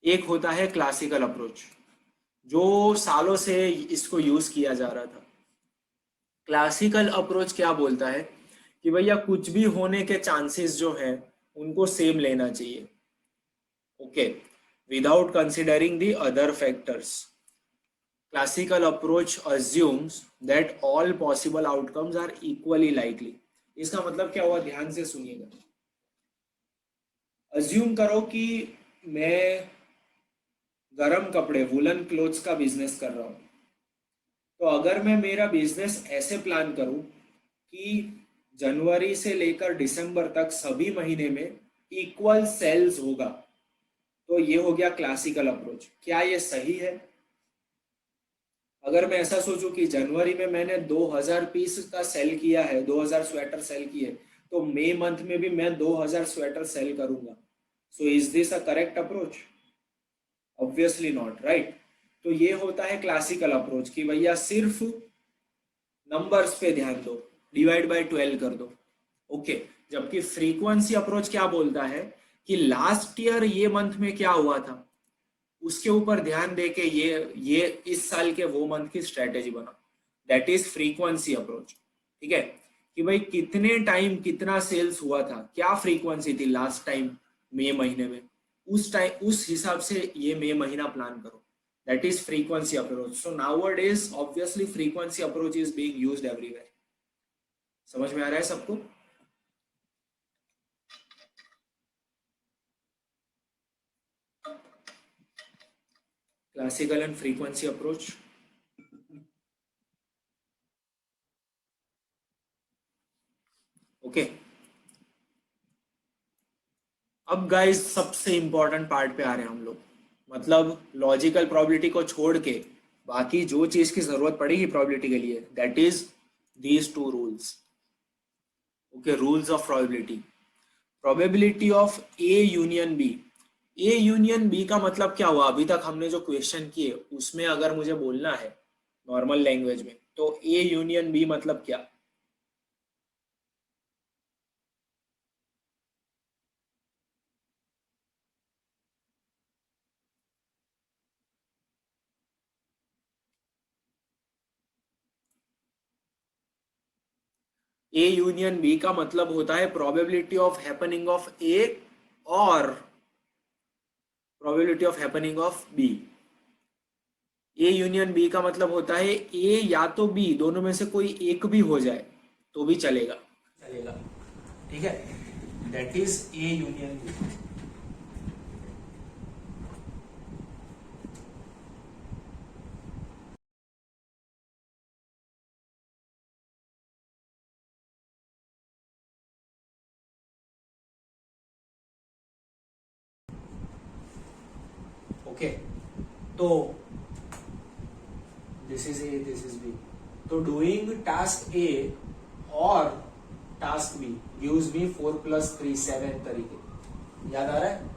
एक होता है क्लासिकल अप्रोच, जो सालों से इसको यूज किया जा रहा था। क्लासिकल अप्रोच क्या बोलता है कि भैया कुछ भी होने के चांसेस जो है उनको सेम लेना चाहिए, okay, without considering the other factors. Classical approach assumes that all possible outcomes are equally likely. इसका मतलब क्या हुआ, ध्यान से सुनिएगा। अज्यूम करो कि मैं गरम कपड़े वुलन क्लोथ्स का बिजनेस कर रहा हूँ। तो अगर मैं मेरा बिजनेस ऐसे प्लान करूँ कि जनवरी से लेकर दिसंबर तक सभी महीने में इक्वल सेल्स होगा, तो ये हो गया क्लासिकल अप्रोच। क्या ये सही है? अगर मैं ऐसा सोचूं कि जनवरी में मैंने 2000 पीस का सेल किया है, 2000 स्वेटर सेल किए, तो मई मंथ में भी मैं 2000 स्वेटर सेल करूंगा। So is this a correct approach? Obviously not, right? तो ये होता है क्लासिकल अप्रोच कि भैया सिर्फ नंबर्स पे ध्यान दो, डिवाइड बाय 12 कर दो, ओके। जबकि फ्रीक्वेंसी अप्रोच क्या बोलता है कि लास्ट ईयर ये मंथ में क्या हुआ था, उसके ऊपर ध्यान दे के ये इस साल के वो मंथ की स्ट्रेटेजी बना। दैट इज फ्रीक्वेंसी अप्रोच, ठीक है? कि भाई कितने टाइम कितना सेल्स हुआ था, क्या फ्रीक्वेंसी थी लास्ट टाइम मई महीने में, उस टाइम उस हिसाब से ये मई महीना प्लान करो। That is frequency approach. So nowadays obviously frequency approach is being used everywhere. समझ में आ रहा है सबको? Classical and frequency approach, okay. अब गाइस सबसे इंपॉर्टेंट पार्ट पे आ रहे हैं हम लोग, मतलब लॉजिकल प्रोबेबिलिटी को छोड़ के बाकी जो चीज की जरूरत पड़ेगी प्रोबेबिलिटी के लिए, that is these two rules, okay. Rules of probability. Probability of A union B. A union B का मतलब क्या हुआ? अभी तक हमने जो क्वेश्चन किए उसमें अगर मुझे बोलना है नॉर्मल लैंग्वेज में, तो ए यूनियन बी मतलब क्या? ए यूनियन बी का मतलब होता है probability of happening of A और probability of happening of B. A union B का मतलब होता है ए या तो बी, दोनों में से कोई एक भी हो जाए तो भी चलेगा, चलेगा। ठीक है, that is a union B. Okay, तो this is a, this is B, तो डूइंग टास्क ए और टास्क बी गिव्स मी 4 + 3 7 तरीके, याद आ रहा है?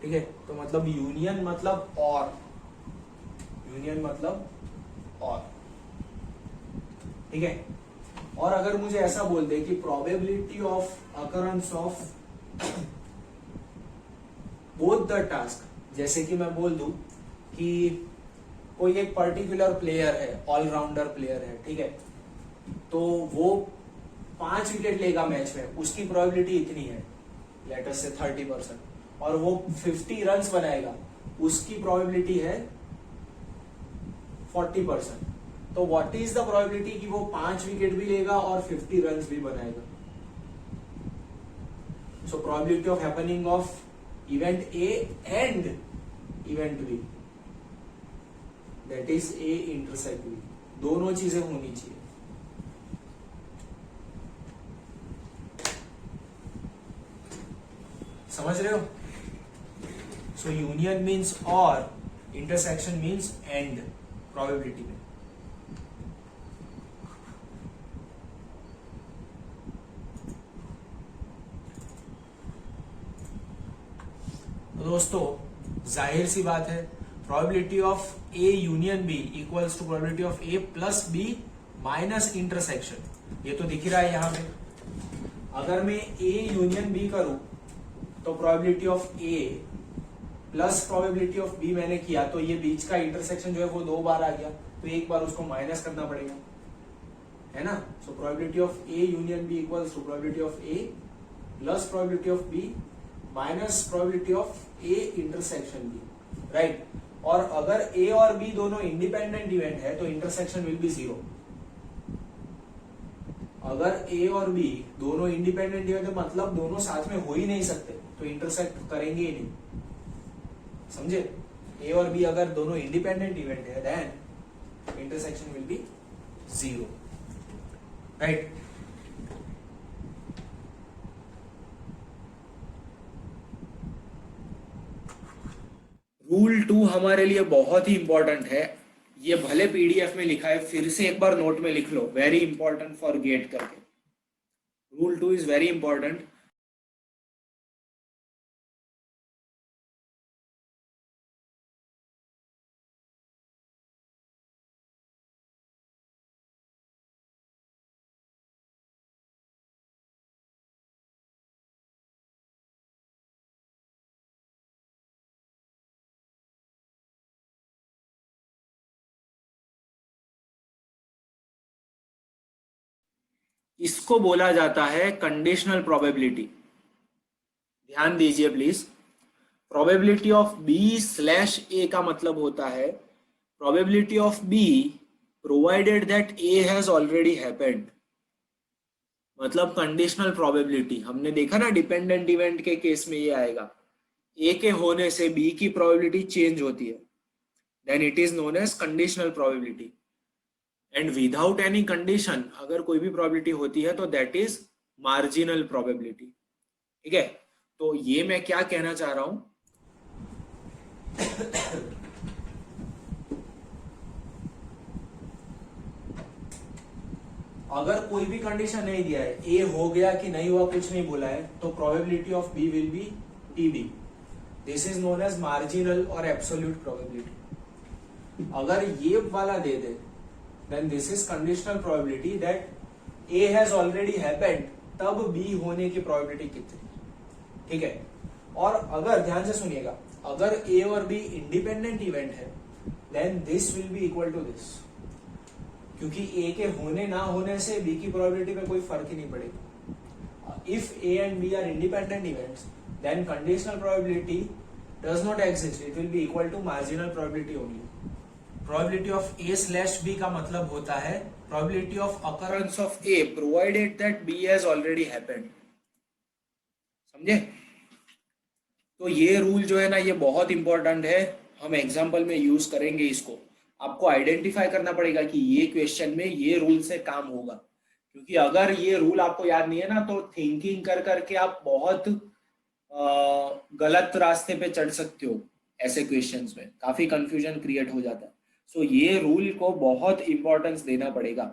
ठीक है, तो मतलब यूनियन मतलब और, यूनियन मतलब और, ठीक है। और अगर मुझे ऐसा बोल दे कि probability of occurrence of both the task, जैसे कि मैं बोल दूं कि कोई एक पर्टिकुलर प्लेयर है, ऑलराउंडर प्लेयर है, ठीक है, तो वो 5 विकेट लेगा मैच में, उसकी प्रोबेबिलिटी इतनी है, लेट अस से 30%, और वो 50 रन्स बनाएगा, उसकी प्रोबेबिलिटी है 40%। तो व्हाट इज द प्रोबेबिलिटी कि वो 5 विकेट भी लेगा और 50 रन्स भी बनाएगा? So probability of happening of event A and event B, that is A intersect B, दोनों चीजें होनी चाहिए। समझ रहे हो? सो यूनियन मीन्स और, इंटरसेक्शन मीन्स एंड प्रोबेबिलिटी में। तो दोस्तों जाहिर सी बात है, probability of A union B equals to probability of A plus B minus intersection, ये तो दिख ही रहा है यहां पे। अगर मैं ए यूनियन बी करूं तो probability of A plus probability of B मैंने किया, तो ये बीच का इंटरसेक्शन जो है वो 2 बार आ गया, तो एक बार उसको माइनस करना पड़ेगा, है ना। So probability of A union B equals to probability of A plus probability of B minus probability of A intersection B, right. और अगर ए और बी दोनों इंडिपेंडेंट इवेंट है तो इंटरसेक्शन विल बी 0। अगर ए और बी दोनों इंडिपेंडेंट इवेंट है मतलब दोनों साथ में हो ही नहीं सकते, तो इंटरसेक्ट करेंगे ही नहीं, समझे। ए और बी अगर दोनों इंडिपेंडेंट इवेंट है then intersection will be 0, right. Rule 2 हमारे लिए बहुत ही इंपॉर्टेंट है, ये भले पीडीएफ में लिखा है, फिर से एक बार नोट में लिख लो, वेरी इंपॉर्टेंट फॉर गेट करके। Rule 2 is very important. इसको बोला जाता है कंडीशनल प्रोबेबिलिटी। ध्यान दीजिए please. Probability of B slash A का मतलब होता है probability of B provided that A has already happened. मतलब कंडीशनल प्रोबेबिलिटी हमने देखा ना, डिपेंडेंट इवेंट के केस में ये आएगा, ए के होने से बी की प्रोबेबिलिटी चेंज होती है, then it is known as conditional probability. And without any condition अगर कोई भी प्रोबेबिलिटी होती है तो दैट इज मार्जिनल प्रोबेबिलिटी, ठीक है। तो ये मैं क्या कहना चाह रहा हूं, अगर कोई भी कंडीशन नहीं दिया है, ए हो गया कि नहीं हुआ कुछ नहीं बोला है, तो probability of B will be TB. This is known as marginal और एब्सोल्यूट प्रोबेबिलिटी। अगर ये वाला दे दे then this is conditional probability that A has already happened, तब B होने की probability कितनी, ठीक है। और अगर ध्यान से सुनिएगा, अगर A और B independent event है then this will be equal to this, क्योंकि A के होने ना होने से B की probability में कोई फर्क ही नहीं पड़ेगा। If A and B are independent events then conditional probability does not exist, it will be equal to marginal probability only, probability of A slash B का मतलब होता है probability of occurrence of A provided that B has already happened. समझे? तो ये rule जो है ना ये बहुत इंपॉर्टेंट है, हम एग्जाम्पल में यूज करेंगे इसको। आपको आइडेंटिफाई करना पड़ेगा कि ये क्वेश्चन में ये रूल से काम होगा, क्योंकि अगर ये रूल आपको याद नहीं है ना तो थिंकिंग कर करके आप बहुत गलत रास्ते पे चढ़ सकते हो। ऐसे क्वेश्चंस में काफी कंफ्यूजन क्रिएट हो जाता है। सो ये रूल को बहुत इंपॉर्टेंस देना पड़ेगा।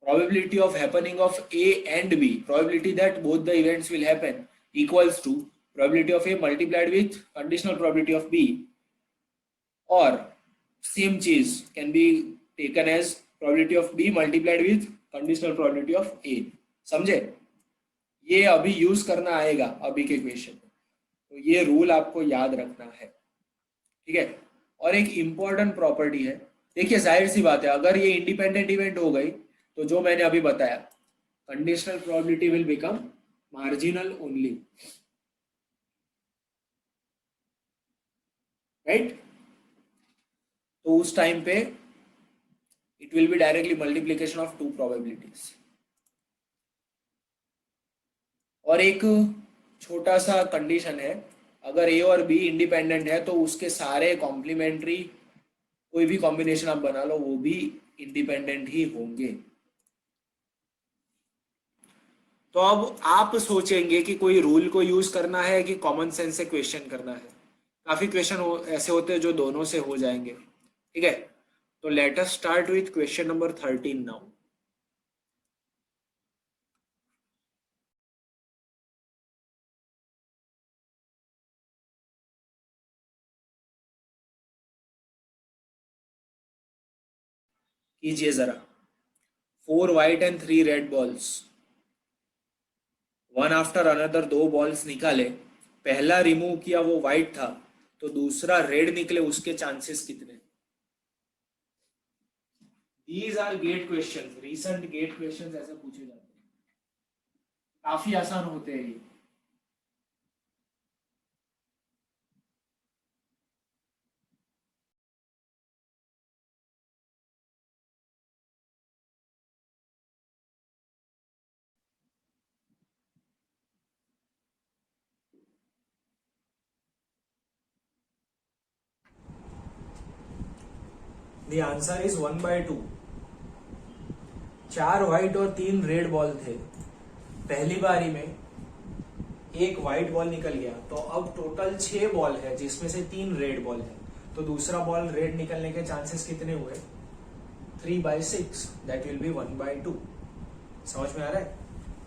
probability of happening of A and B, probability that both the events will happen equals to probability of A multiplied with conditional probability of B, or same चीज can be taken as probability of B multiplied with conditional probability of A। समझे? ये अभी use करना आएगा अभी के question में, तो ये रूल आपको याद रखना है, ठीक है। और एक इंपॉर्टेंट प्रॉपर्टी है, देखिए जाहिर सी बात है अगर ये इंडिपेंडेंट इवेंट हो गई तो जो मैंने अभी बताया conditional probability will become marginal only, right. तो उस टाइम पे it will be directly multiplication of two probabilities. और एक छोटा सा कंडीशन है, अगर ए और बी इंडिपेंडेंट है तो उसके सारे कॉम्प्लीमेंट्री कोई भी कॉम्बिनेशन आप बना लो वो भी इंडिपेंडेंट ही होंगे। तो अब आप सोचेंगे कि कोई रूल को यूज करना है कि कॉमन सेंस से क्वेश्चन करना है। काफी क्वेश्चन ऐसे होते हैं जो दोनों से हो जाएंगे, ठीक है। तो let us start with question number 13 now. कीजिए जरा, 4 white and 3 red balls, one after another दो बॉल्स निकाले, पहला रिमूव किया वो व्हाइट था तो दूसरा रेड निकले, उसके चांसेस कितने? These are GATE questions, recent GATE questions ऐसे पूछे जाते हैं, काफी आसान होते हैं ये। The answer is 1/2। 4 व्हाइट और 3 रेड बॉल थे, पहली बारी में एक व्हाइट बॉल निकल गया तो अब टोटल 6 बॉल है जिसमें से 3 रेड बॉल है, तो दूसरा बॉल रेड निकलने के चांसेस कितने हुए? 3/6, दैट विल बी 1/2। समझ में आ रहा है?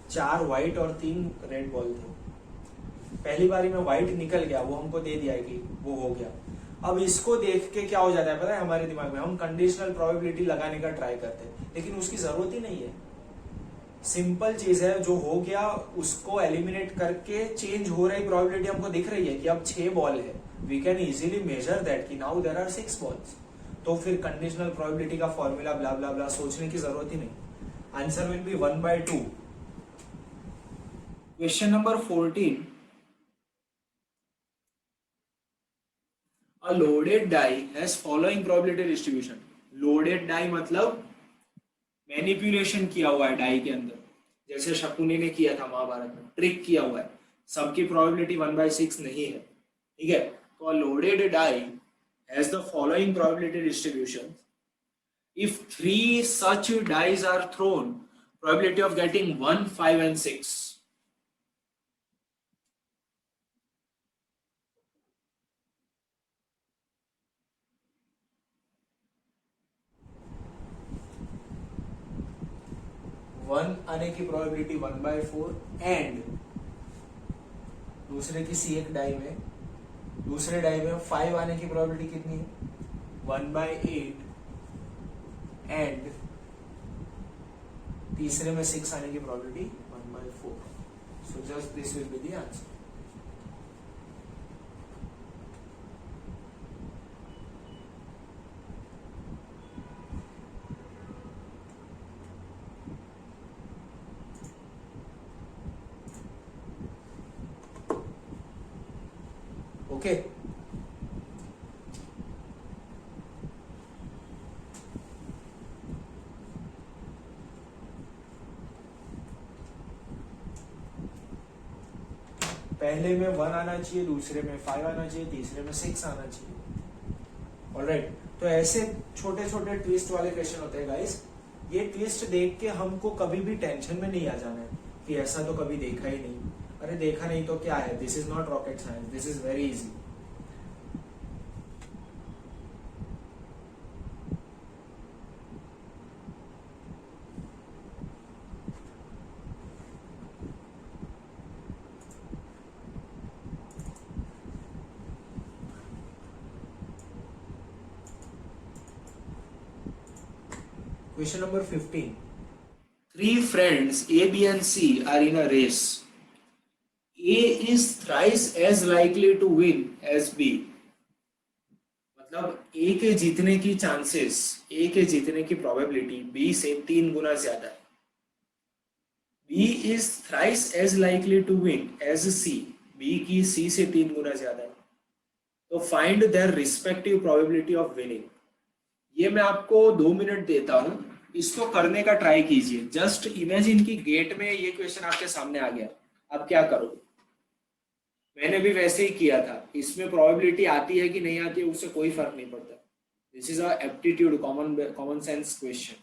4 व्हाइट और 3 रेड बॉल थे, पहली बारी में व्हाइट निकल गया, वो हमको दे दिया कि वो हो गया। अब इसको देख के क्या हो जाता है पता है हमारे दिमाग में, हम कंडीशनल प्रोबेबिलिटी लगाने का ट्राई करते हैं, लेकिन उसकी जरूरत ही नहीं है। सिंपल चीज है, जो हो गया उसको एलिमिनेट करके चेंज हो रही प्रोबेबिलिटी हमको दिख रही है कि अब 6 बॉल है, we can easily measure that कि नाउ देयर आर 6 बॉल्स। तो फिर कंडीशनल प्रोबेबिलिटी का फॉर्मूला ब्ला ब्ला ब्ला सोचने की जरूरत ही नहीं। Answer will be 1/2। Question number 14। A loaded die has following probability distribution। loaded die मतलब मैनिपुलेशन किया हुआ है डाई के अंदर, जैसे शकुनी ने किया था महाभारत में, ट्रिक किया हुआ है, सबकी प्रोबेबिलिटी 1/6 नहीं है, ठीक है। तो loaded die has the following probability distribution. If 3 such dice are thrown, probability of getting 1, 5 and 6। 1 आने की प्रोबेबिलिटी 1/4 एंड दूसरे किसी एक डाई में, दूसरे डाई में 5 आने की प्रोबेबिलिटी कितनी है? 1/8 एंड तीसरे में 6 आने की probability 1/4। So just this will be the answer. Okay पहले में 1 आना चाहिए, दूसरे में 5 आना चाहिए, तीसरे में 6 आना चाहिए। ऑलराइट, तो ऐसे छोटे छोटे ट्विस्ट वाले क्वेश्चन होते हैं गाइस। ये ट्विस्ट देख के हमको कभी भी टेंशन में नहीं आ जाना है कि ऐसा तो कभी देखा ही नहीं। अरे देखा नहीं तो क्या है, this is not rocket science, this is very easy. Question number 15. Three friends A, B and C are in a race. A is thrice as likely to win as B. मतलब A के जीतने की chances, A के जीतने की probability B से 3 गुना ज्यादा है। B is thrice as likely to win as C. B की C से 3 गुना ज्यादा है। तो find their respective probability of winning. ये मैं आपको 2 मिनट देता हूं, इसको करने का ट्राई कीजिए। जस्ट इमेजिन की गेट में ये क्वेश्चन आपके सामने आ गया, अब क्या करो। मैंने भी वैसे ही किया था। इसमें प्रोबेबिलिटी आती है कि नहीं आती है उससे कोई फर्क नहीं पड़ता। This is a aptitude common sense question.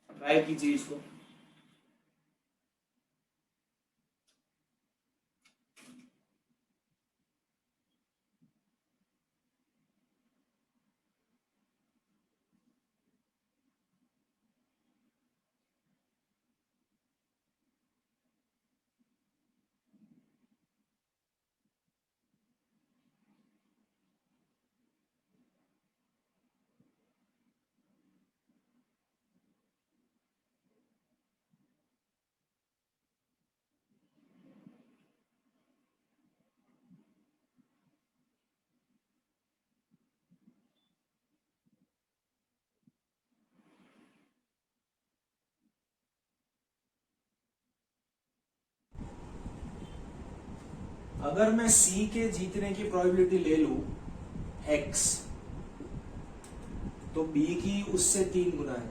Try कीजिए इसको। अगर मैं C के जीतने की प्रोबेबिलिटी ले लूं X, तो B की उससे 3 गुना है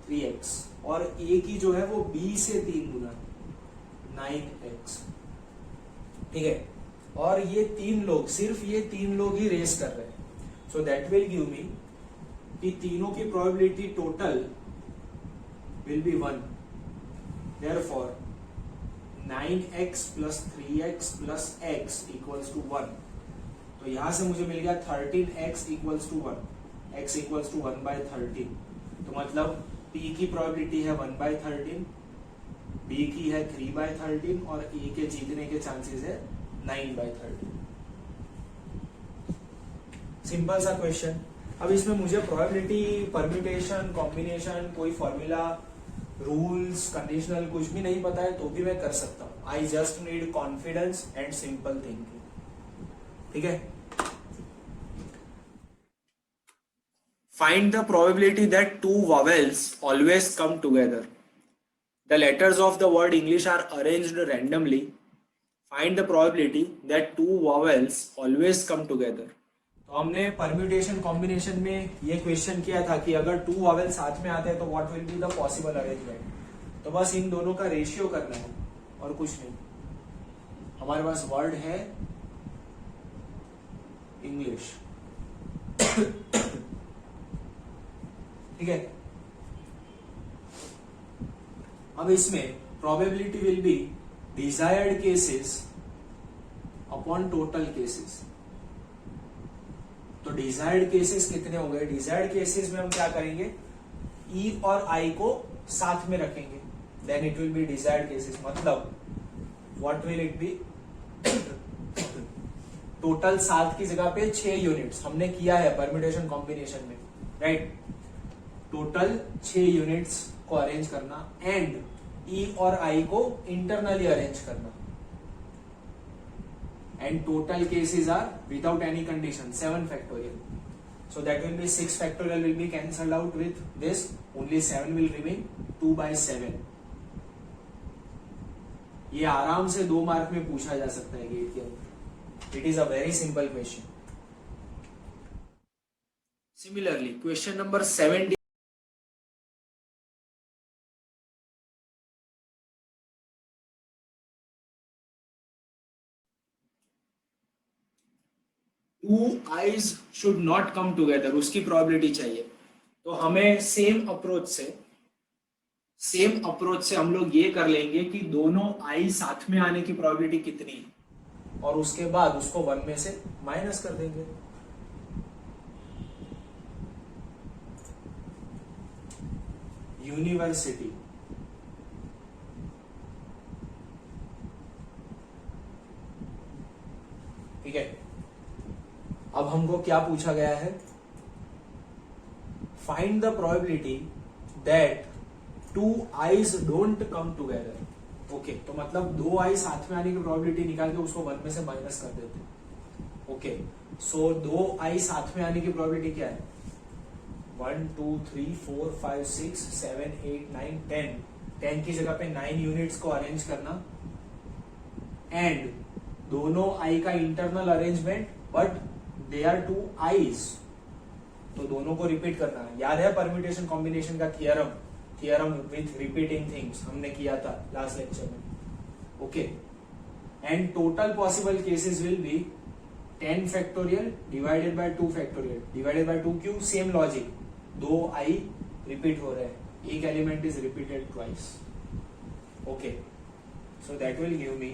3x, और A की जो है वो B से 3 गुना है 9x। ठीक है, और ये 3 लोग, सिर्फ ये 3 लोग ही रेस कर रहे हैं। So that will give me कि तीनों की probability total will be 1। Therefore 9x plus 3x plus x equals to 1। तो यहां से मुझे मिल गया 13x equals to 1, x equals to 1 by 13। तो मतलब P की प्रोबेबिलिटी है 1 by 13, B की है 3 by 13 और A के जीतने के चांसेस है 9 by 13। सिंपल सा क्वेश्चन। अब इसमें मुझे प्रोबेबिलिटी, परम्यूटेशन, कॉम्बिनेशन, कोई फॉर्मूला, रूल्स, कंडीशनल कुछ भी नहीं पता है तो भी मैं कर सकता हूं। I just need confidence and simple thinking. ठीक है, find the probability that 2 vowels always come together. The letters of the word English are arranged randomly. Find the probability that 2 vowels always come together. तो हमने permutation combination में ये question किया था कि अगर 2 वॉवेल साथ में आते हैं तो what will be the possible arrangement. तो बस इन दोनों का रेशियो करना है और कुछ नहीं। हमारे पास वर्ड है इंग्लिश। ठीक है, अब इसमें probability will be desired cases upon total cases. तो डिजायर्ड केसेस कितने हो गए? डिजायर्ड केसेस में हम क्या करेंगे, ई और आई को साथ में रखेंगे, then it will be desired cases. मतलब what will it be, total 7 की जगह पे 6 यूनिट्स हमने किया है परम्यूटेशन कॉम्बिनेशन में, राइट। टोटल 6 यूनिट्स को अरेंज करना एंड ई और आई को इंटरनली अरेंज करना। And total cases are without any condition 7 factorial. So that will be 6 factorial will be cancelled out with this, only 7 will remain, 2 by 7। ये आराम से 2 mark में पूछा जा सकता है गेट के अंदर। It is a very simple question. Similarly, question number 70. Two I's should not come together, उसकी प्रोबेबिलिटी चाहिए। तो हमें सेम अप्रोच से हम लोग ये कर लेंगे कि दोनों आई साथ में आने की प्रोबेबिलिटी कितनी है, और उसके बाद उसको 1 में से माइनस कर देंगे। यूनिवर्सिटी, ठीक है। अब हमको क्या पूछा गया है, find the probability that two eyes don't come together. Okay, तो मतलब दो आई साथ में आने की प्रोबेबिलिटी निकाल के उसको 1 में से माइनस कर देते हैं। ओके, सो दो आई साथ में आने की प्रोबेबिलिटी क्या है, 1 2 3 4 5 6 7 8 9 10, 10 की जगह पे 9 यूनिट्स को अरेंज करना, एंड दोनों आई का internal arrangement, but they are two I's, तो दोनों को रिपीट करना है। याद है परम्यूटेशन कॉम्बिनेशन का थियरम विथ रिपीटिंग थिंग्स हमने किया था लास्ट लेक्चर में। Okay, and total possible cases will be 10 factorial divided by 2 factorial. Divided by 2 क्यों, सेम लॉजिक, दो आई रिपीट हो रहे हैं, एक element is repeated twice. Okay, so that will give me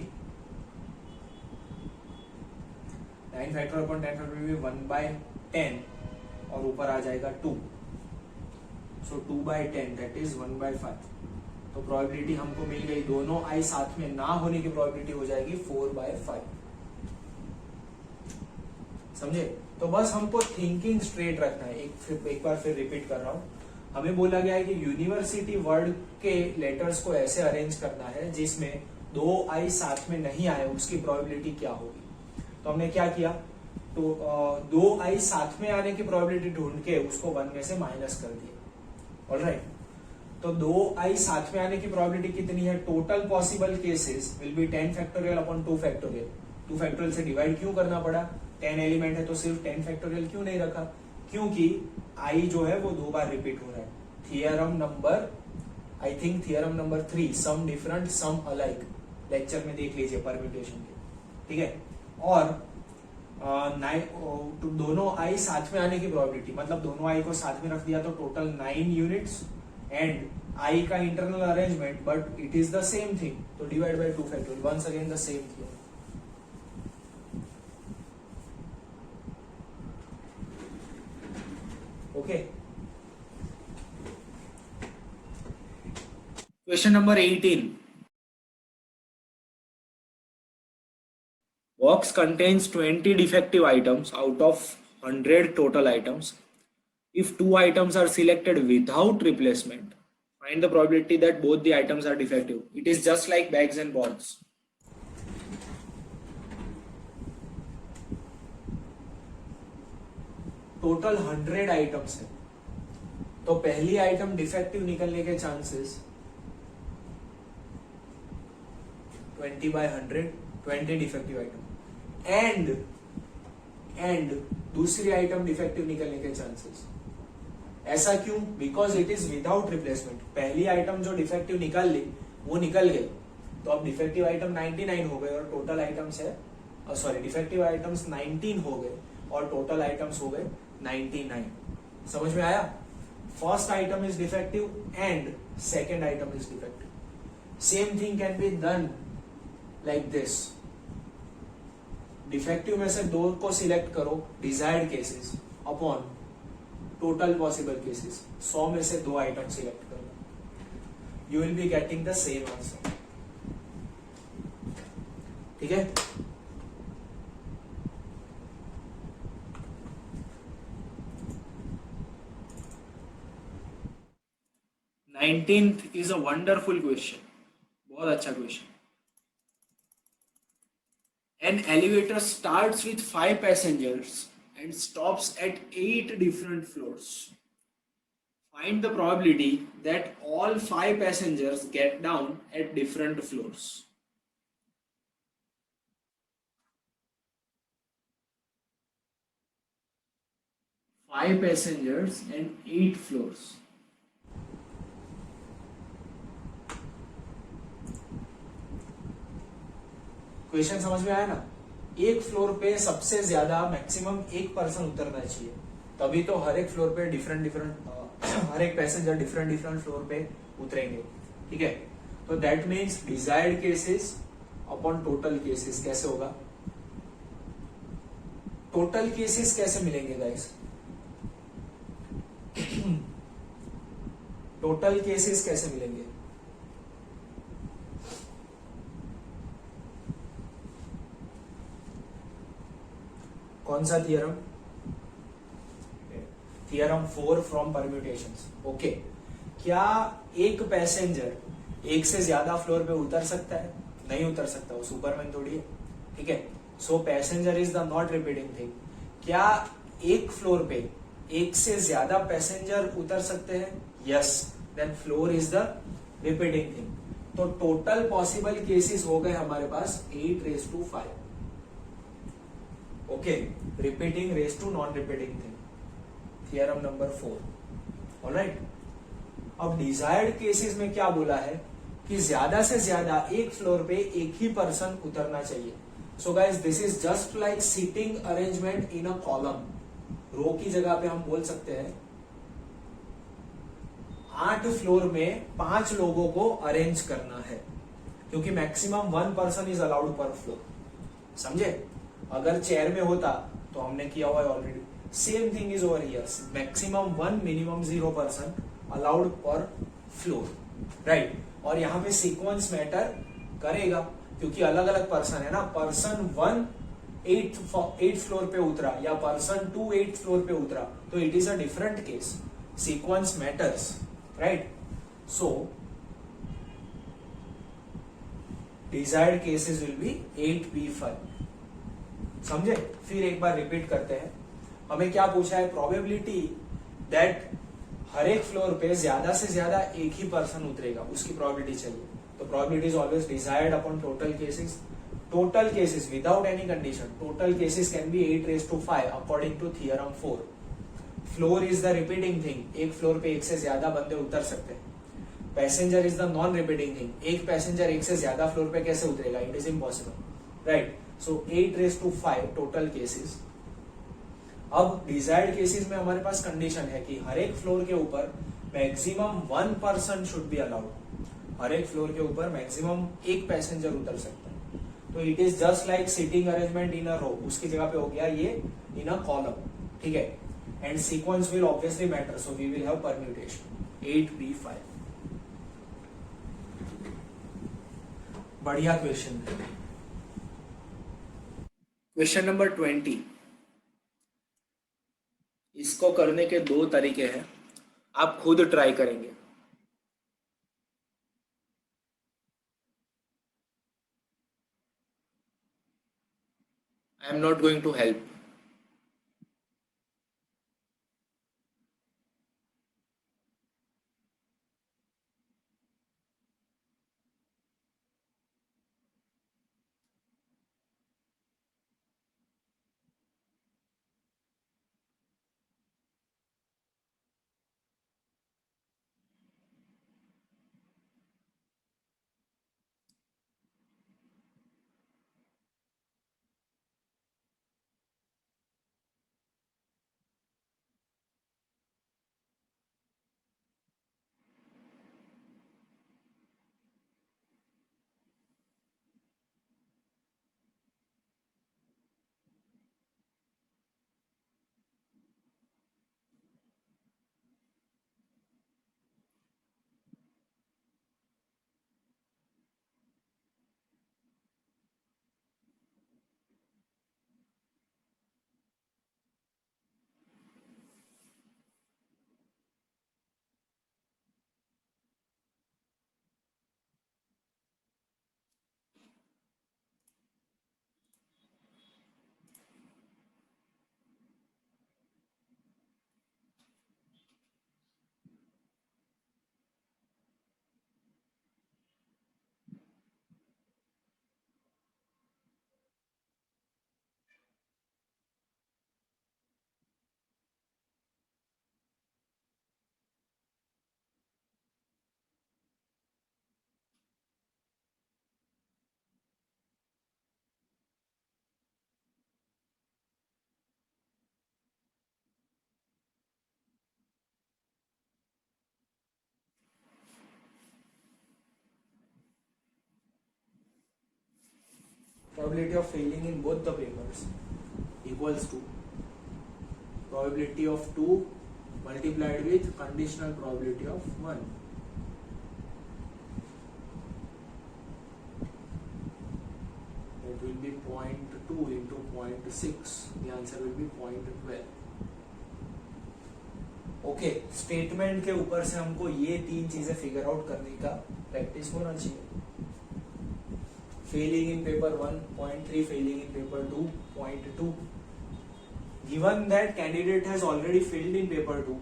9 factor upon 10 factor will be 1/10, और ऊपर आ जाएगा 2, सो 2/10 that is 1/5। तो प्रोबेबिलिटी हमको मिल गई, दोनों आई साथ में ना होने की प्रोबेबिलिटी हो जाएगी 4/5। समझे? तो बस हमको थिंकिंग स्ट्रेट रखना है। एक बार फिर रिपीट कर रहा हूं, हमें बोला गया है कि यूनिवर्सिटी वर्ड के लेटर्स को ऐसे अरेंज करना है जिसमें दो आई साथ में नहीं आए, उसकी प्रोबेबिलिटी क्या होगी। तो हमने क्या किया, तो दो आई साथ में आने की प्रोबेबिलिटी ढूंढ के उसको 1 में से माइनस कर दिया। ऑलराइट, तो दो आई साथ में आने की प्रोबेबिलिटी कितनी है, total possible cases will be 10 factorial upon 2 factorial. 2 factorial से डिवाइड क्यों करना पड़ा, 10 एलिमेंट है तो सिर्फ 10 फैक्टोरियल क्यों नहीं रखा, क्योंकि आई जो है वो 2 बार रिपीट हो रहा है। Theorem number, I think theorem number 3, some different some alike, lecture में देख लीजिए परम्यूटेशन के, ठीक है। और दोनों आई साथ में आने की प्रोबेबिलिटी, मतलब दोनों आई को साथ में रख दिया तो टोटल 9 यूनिट्स, एंड आई का internal arrangement, but it is the same thing, तो divide by 2 factorial, once again the same thing. Okay, question number 18। Box contains 20 defective items out of 100 total items. If 2 items are selected without replacement, find the probability that both the items are defective. It is just like bags and balls. Total 100 items है, तो पहली item defective निकलने के chances 20/100, 20 defective item, and दूसरी item defective निकलने के chances. ऐसा क्यों, because it is without replacement. पहली आइटम जो डिफेक्टिव निकाल ली वो निकल गई, तो अब डिफेक्टिव आइटम 99 हो गए और टोटल आइटम्स है, सॉरी डिफेक्टिव आइटम्स 19 हो गए और टोटल आइटम्स हो गए 99। समझ में आया? First item is defective and second item is defective. Same thing can be done like this. Defective में से दो को सिलेक्ट करो, desired cases upon total possible cases, 100 में से 2 आइटम सिलेक्ट करो, you will be getting the same answer. ठीक है, nineteenth is a wonderful question, बहुत अच्छा question. An elevator starts with 5 passengers and stops at 8 different floors. Find the probability that all 5 passengers get down at different floors. 5 passengers and 8 floors. Question समझ में आया ना? एक floor पे सबसे ज्यादा मैक्सिमम एक पर्सन उतरना चाहिए, तभी तो हर एक फ्लोर पे डिफरेंट डिफरेंट हर एक पैसेंजर डिफरेंट डिफरेंट फ्लोर पे उतरेंगे, ठीक है? तो that means desired cases upon total cases कैसे होगा? टोटल केसेस कैसे मिलेंगे गाइस? टोटल केसेस कैसे मिलेंगे? कौन सा theorem? Theorem 4 from permutations. Okay, क्या एक पैसेंजर एक से ज्यादा फ्लोर पे उतर सकता है? नहीं उतर सकता, वो सुपरमैन थोड़ी है, ठीक है? So passenger is the not repeating thing. क्या एक फ्लोर पे एक से ज्यादा पैसेंजर उतर सकते हैं? Yes, then floor is the repeating thing. तो टोटल पॉसिबल केसेस हो गए हमारे पास 8⁵ okay, repeating raised to non repeating thing, theorem number 4। Alright, अब डिजायर्ड केसेस में क्या बोला है कि ज्यादा से ज्यादा एक फ्लोर पे एक ही पर्सन उतरना चाहिए। So guys, this is just like seating arrangement in a column. Row की जगह पे हम बोल सकते हैं 8 फ्लोर में 5 लोगों को अरेंज करना है, क्योंकि मैक्सिमम 1 पर्सन इज अलाउड पर फ्लोर। समझे? अगर चेयर में होता तो हमने किया हुआ है already. Same thing is over here, maximum 1 minimum 0 person allowed पर फ्लोर, राइट? और यहाँ पे सीक्वेंस मैटर करेगा, क्योंकि अलग अलग पर्सन है ना। पर्सन 1 8 फ्लोर पे उतरा या पर्सन 2 8 फ्लोर पे उतरा, तो it is a different case, sequence matters, right? So desired cases will B 8B5। समझे? फिर एक बार रिपीट करते हैं। हमें क्या पूछा है? प्रोबेबिलिटी दैट हर एक फ्लोर पे ज्यादा से ज्यादा एक ही पर्सन उतरेगा, उसकी प्रोबेबिलिटी चाहिए। तो probability is always desired upon total cases. Total cases without any condition, total cases can be 8⁵ according to theorem 4। Floor is the repeating thing, एक फ्लोर पे एक से ज्यादा बंदे उतर सकते हैं। Passenger is the non repeating thing, एक पैसेंजर एक से ज्यादा फ्लोर पे कैसे उतरेगा? It is impossible, right? So 8⁵ total cases. अब डिजायर्ड केसेस में हमारे पास कंडीशन है कि हर एक फ्लोर के ऊपर maximum 1 person should be allowed. हर एक फ्लोर के ऊपर मैक्सिमम एक पैसेंजर उतर सकता है। तो it is just like seating arrangement in a row, उसकी जगह पे हो गया ये इन अ कॉलम, ठीक है? And sequence will obviously matter, so we will have permutation 8B5। बढ़िया क्वेश्चन है। Question number 20। इसको करने के 2 तरीके हैं, आप खुद ट्राई करेंगे। I am not going to help. probability of failing in both the papers equals to probability of 2 multiplied with conditional probability of 1. That will be 0.2 into 0.6. The answer will be 0.12. Okay, statement के ऊपर से हमको ये 3 चीजें figure out करने का practice होना चाहिए. Fehling in paper 1 0.3, Fehling in paper 2 0.2. Given that candidate has already failed in paper 2,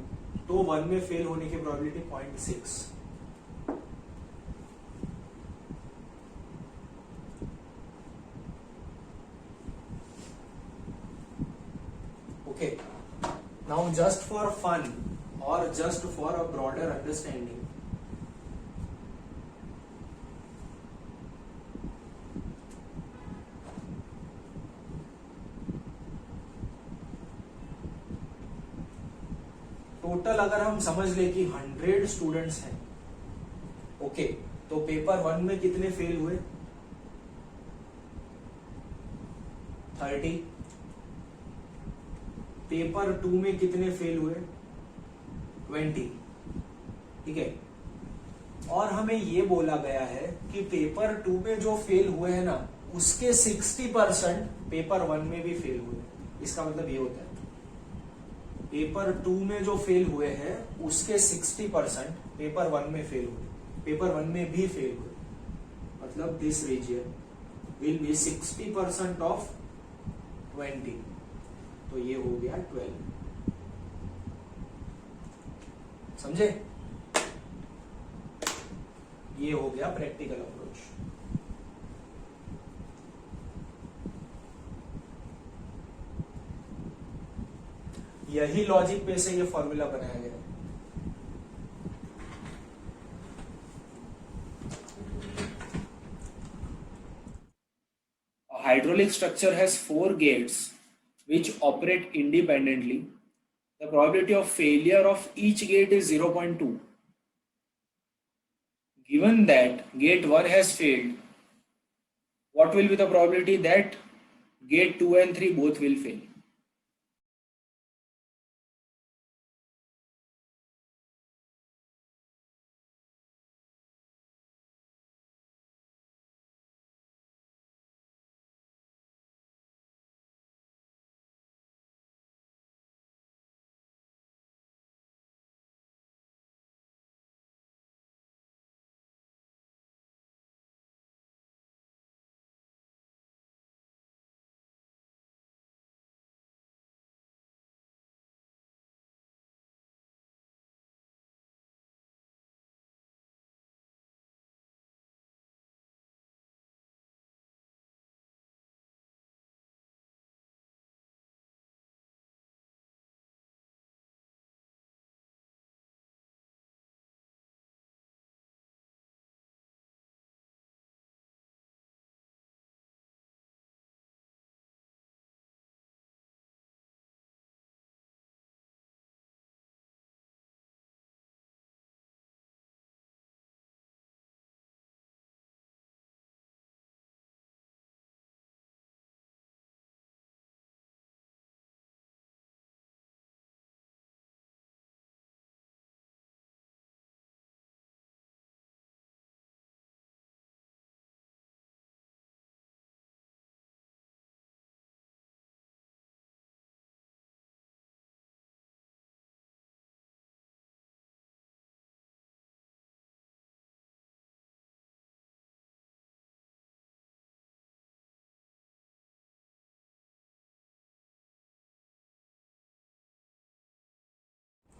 तो 1 में फेल होने की probability 0.6. Okay, now just for fun or just for a broader understanding, total अगर हम समझ ले कि 100 स्टूडेंट्स हैं, ओके, तो पेपर 1 में कितने फेल हुए? 30. पेपर 2 में कितने फेल हुए? 20. ठीक है. और हमें ये बोला गया है कि पेपर 2 में जो फेल हुए हैं ना, उसके 60% पेपर 1 में भी फेल हुए. इसका मतलब ये होता है पेपर 2 में जो फेल हुए हैं उसके 60% पेपर 1 में फेल हुए, पेपर 1 में भी फेल हुए. मतलब this reason will be 60% of 20. तो ये हो गया 12. समझे? ये हो गया प्रैक्टिकल अप्रोच. यही लॉजिक पे से ये फॉर्मूला बनाया गया है. A hydraulic structure has 4 gates which operate independently. The probability of failure of each gate is 0.2. Given that gate 1 has failed, what will be the probability that gate 2 and 3 both will fail?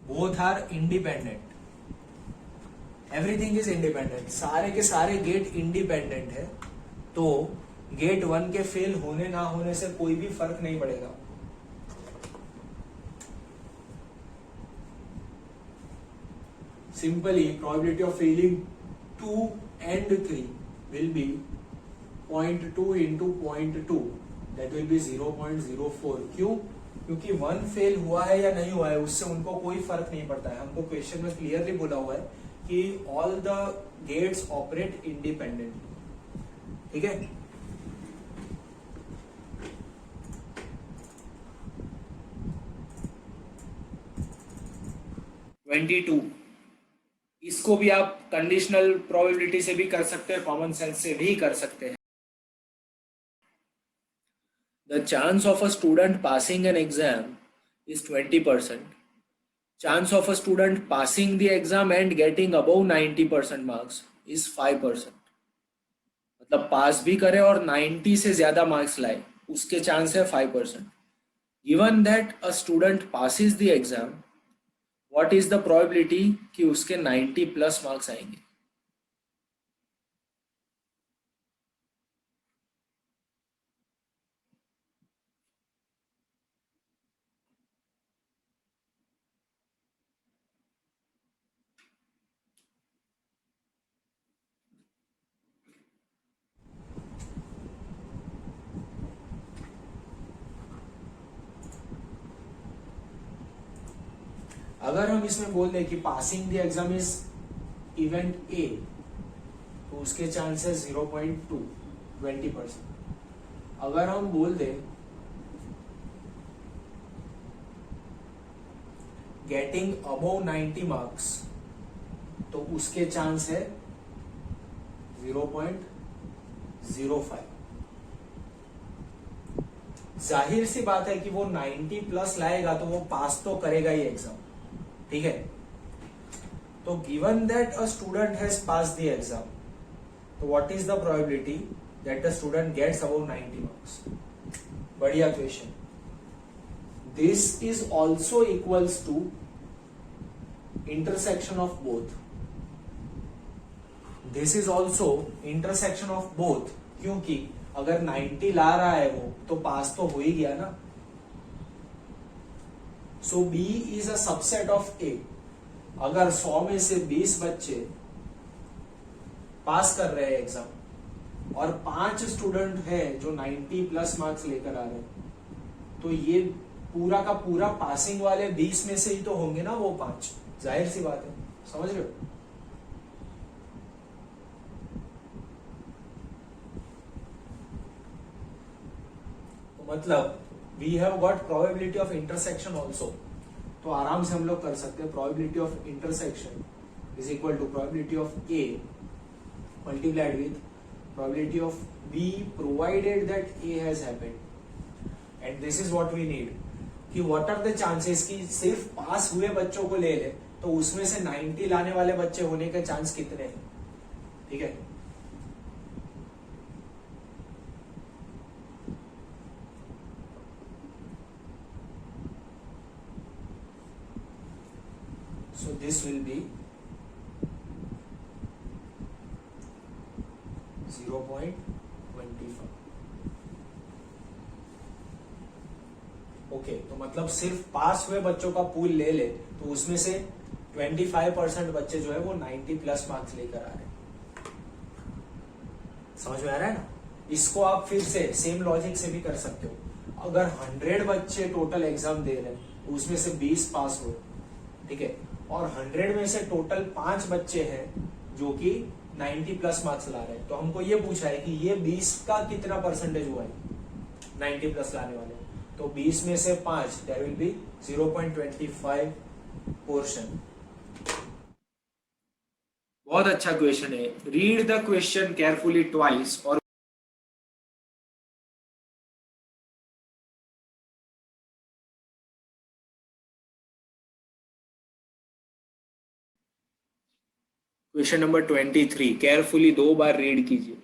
Both are independent. Everything is independent. सारे के सारे gate independent है. तो gate 1 के fail होने ना होने से कोई भी फर्क नहीं पड़ेगा. Simply probability of Fehling 2 and 3 will be 0.2 into 0.2. That will be 0.04. क्यों? क्योंकि 1 फेल हुआ है या नहीं हुआ है उससे उनको कोई फर्क नहीं पड़ता है. हमको क्वेश्चन में क्लियरली बोला हुआ है कि all the gates operate independently. ठीक है. 22। इसको भी आप कंडीशनल प्रोबेबिलिटी से भी कर सकते हैं, कॉमन सेंस से भी कर सकते हैं। The chance of a student passing an exam is 20%. Chance of a student passing the exam and getting above 90% marks is 5%. मतलब पास भी करे और 90 से ज्यादा मार्क्स लाए, उसके चांस है 5%. Given that a student passes the exam, what is the probability कि उसके 90 प्लस मार्क्स आएंगे? अगर हम इसमें बोल दें कि passing the exam is event A, तो उसके चांसेस 0.2, 20%. अगर हम बोल दें गेटिंग अबव 90 मार्क्स, तो उसके चांस है 0.05. जाहिर सी बात है कि वो 90 प्लस लाएगा तो वो पास तो करेगा ही एग्जाम, ठीक है. तो given that a student has pass the exam, तो what is the probability that the student gets above 90 marks? बढ़िया question. This is also equals to intersection of both. This is also intersection of both, क्योंकि अगर 90 ला रहा है वो, तो पास तो हो ही गया ना. So B is a subset of A. अगर 100 में से 20 बच्चे पास कर रहे हैं एग्जाम और 5 स्टूडेंट हैं जो 90 प्लस मार्क्स लेकर आ रहे हैं, तो ये पूरा का पूरा पासिंग वाले 20 में से ही तो होंगे ना वो 5. जाहिर सी बात है, समझ रहे हो. तो मतलब we have got probability of intersection also. तो आराम से हम लोग कर सकते हैं probability of intersection is equal to probability of A multiplied with probability of B provided that A has happened. And this is what we need, कि what are the chances कि सिर्फ पास हुए बच्चों को ले ले, तो उसमें से 90 लाने वाले बच्चे होने के चांस कितने हैं. ठीक है. So this will be 0.25. Okay, तो मतलब सिर्फ पास हुए बच्चों का पूल ले ले, तो उसमें से 25% बच्चे जो है वो 90 प्लस मार्क्स लेकर आ रहे हैं. समझ में आ रहा है ना. इसको आप फिर से सेम लॉजिक से भी कर सकते हो. अगर 100 बच्चे टोटल एग्जाम दे रहे हैं, उसमें से 20 पास हुए, ठीक है, और 100 में से टोटल 5 बच्चे हैं जो कि 90 प्लस मार्क्स ला रहे हैं, तो हमको ये पूछा है कि ये 20 का कितना परसेंटेज हुआ है 90 प्लस लाने वाले. तो 20 में से 5, देयर विल बी 0.25 पोर्शन. बहुत अच्छा क्वेश्चन है. Read the question carefully twice और क्वेश्चन नंबर 23 केयरफुली 2 बार रीड कीजिए.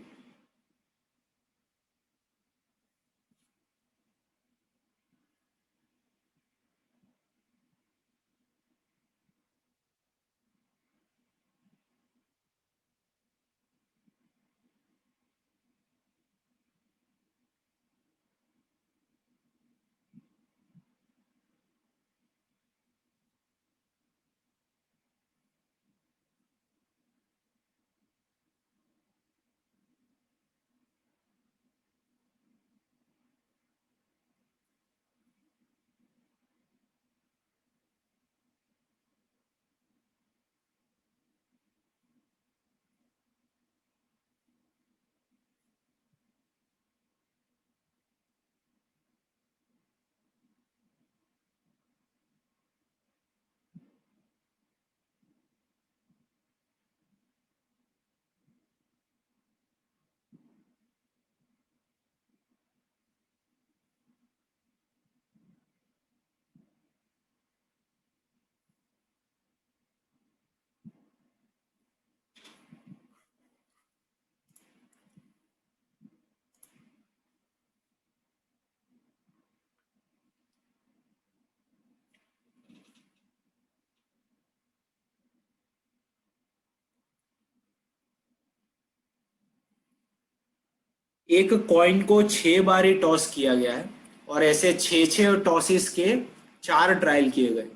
एक कॉइन को 6 बार ही टॉस किया गया है और ऐसे 6 टॉसिस के 4 ट्रायल किए गए।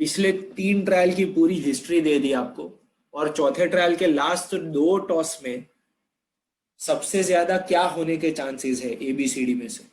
पिछले 3 ट्रायल की पूरी हिस्ट्री दे दी आपको, और चौथे ट्रायल के लास्ट 2 टॉस में सबसे ज्यादा क्या होने के चांसेस है एबीसीडी में से।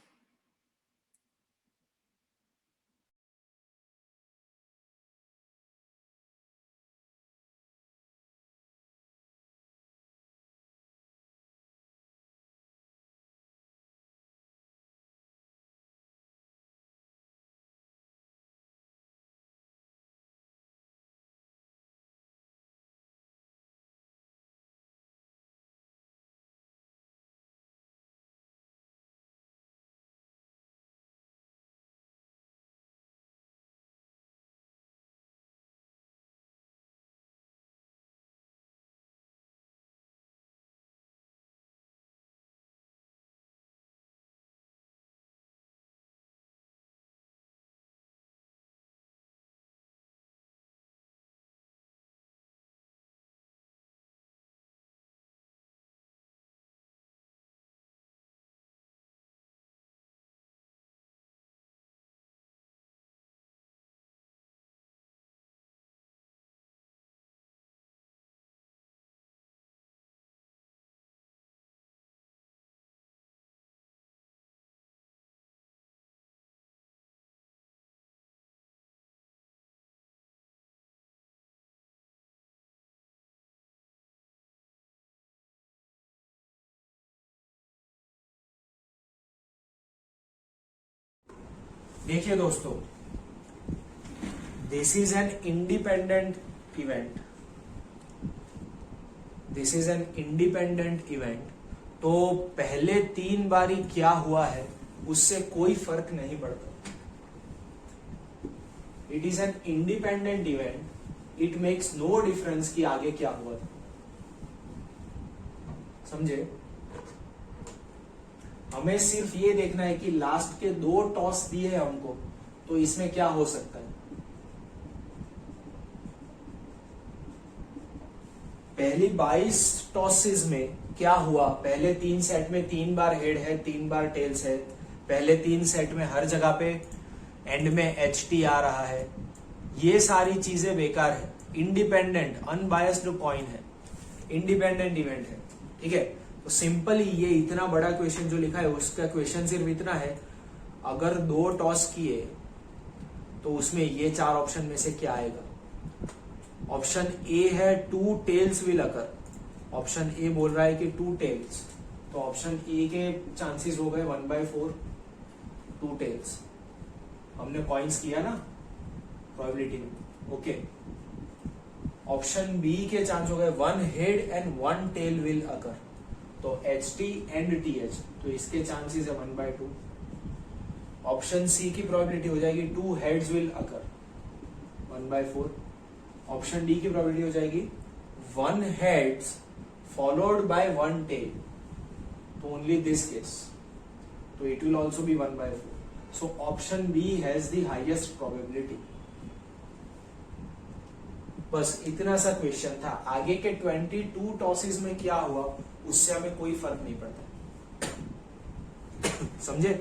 देखिए दोस्तों, this is an independent event, this is an independent event. तो पहले 3 बारी क्या हुआ है उससे कोई फर्क नहीं पड़ता। It is an independent event, it makes no difference कि आगे क्या हुआ था। समझे? हमें सिर्फ ये देखना है कि लास्ट के 2 टॉस दिए हैं हमको, तो इसमें क्या हो सकता है। पहली 22 टॉसेस में क्या हुआ, पहले 3 सेट में 3 बार हेड है, 3 बार टेल्स है। पहले 3 सेट में हर जगह पे एंड में HT आ रहा है। ये सारी चीजें बेकार है। इंडिपेंडेंट अनबायस्ड कॉइन है, इंडिपेंडेंट इवेंट है, ठीक है। तो सिंपली ये इतना बड़ा क्वेश्चन जो लिखा है उसका क्वेश्चन सिर्फ इतना है, अगर 2 टॉस किए तो उसमें ये 4 ऑप्शन में से क्या आएगा। ऑप्शन ए है 2 tails will occur, option A बोल रहा है कि 2 टेल्स, तो ऑप्शन ए के चांसेस हो गए 1/4 2 टेल्स। हमने कॉइन्स किया ना प्रोबेबिलिटी में, ओके। ऑप्शन बी के चांस हो गए 1 head and 1 tail will occur, तो HT एंड TH, तो इसके चांसेस है 1/2। ऑप्शन सी की प्रोबेबिलिटी हो जाएगी 2 heads will occur 1/4। Option D की प्रोबेबिलिटी हो जाएगी 1 हेड्स फॉलोड बाय 1 टेल, तो ओनली दिस केस, तो it will also be 1/4। So option B has the highest probability. बस इतना सा क्वेश्चन था। आगे के 22 टॉसेस में क्या हुआ उससे हमें कोई फर्क नहीं पड़ता। समझे?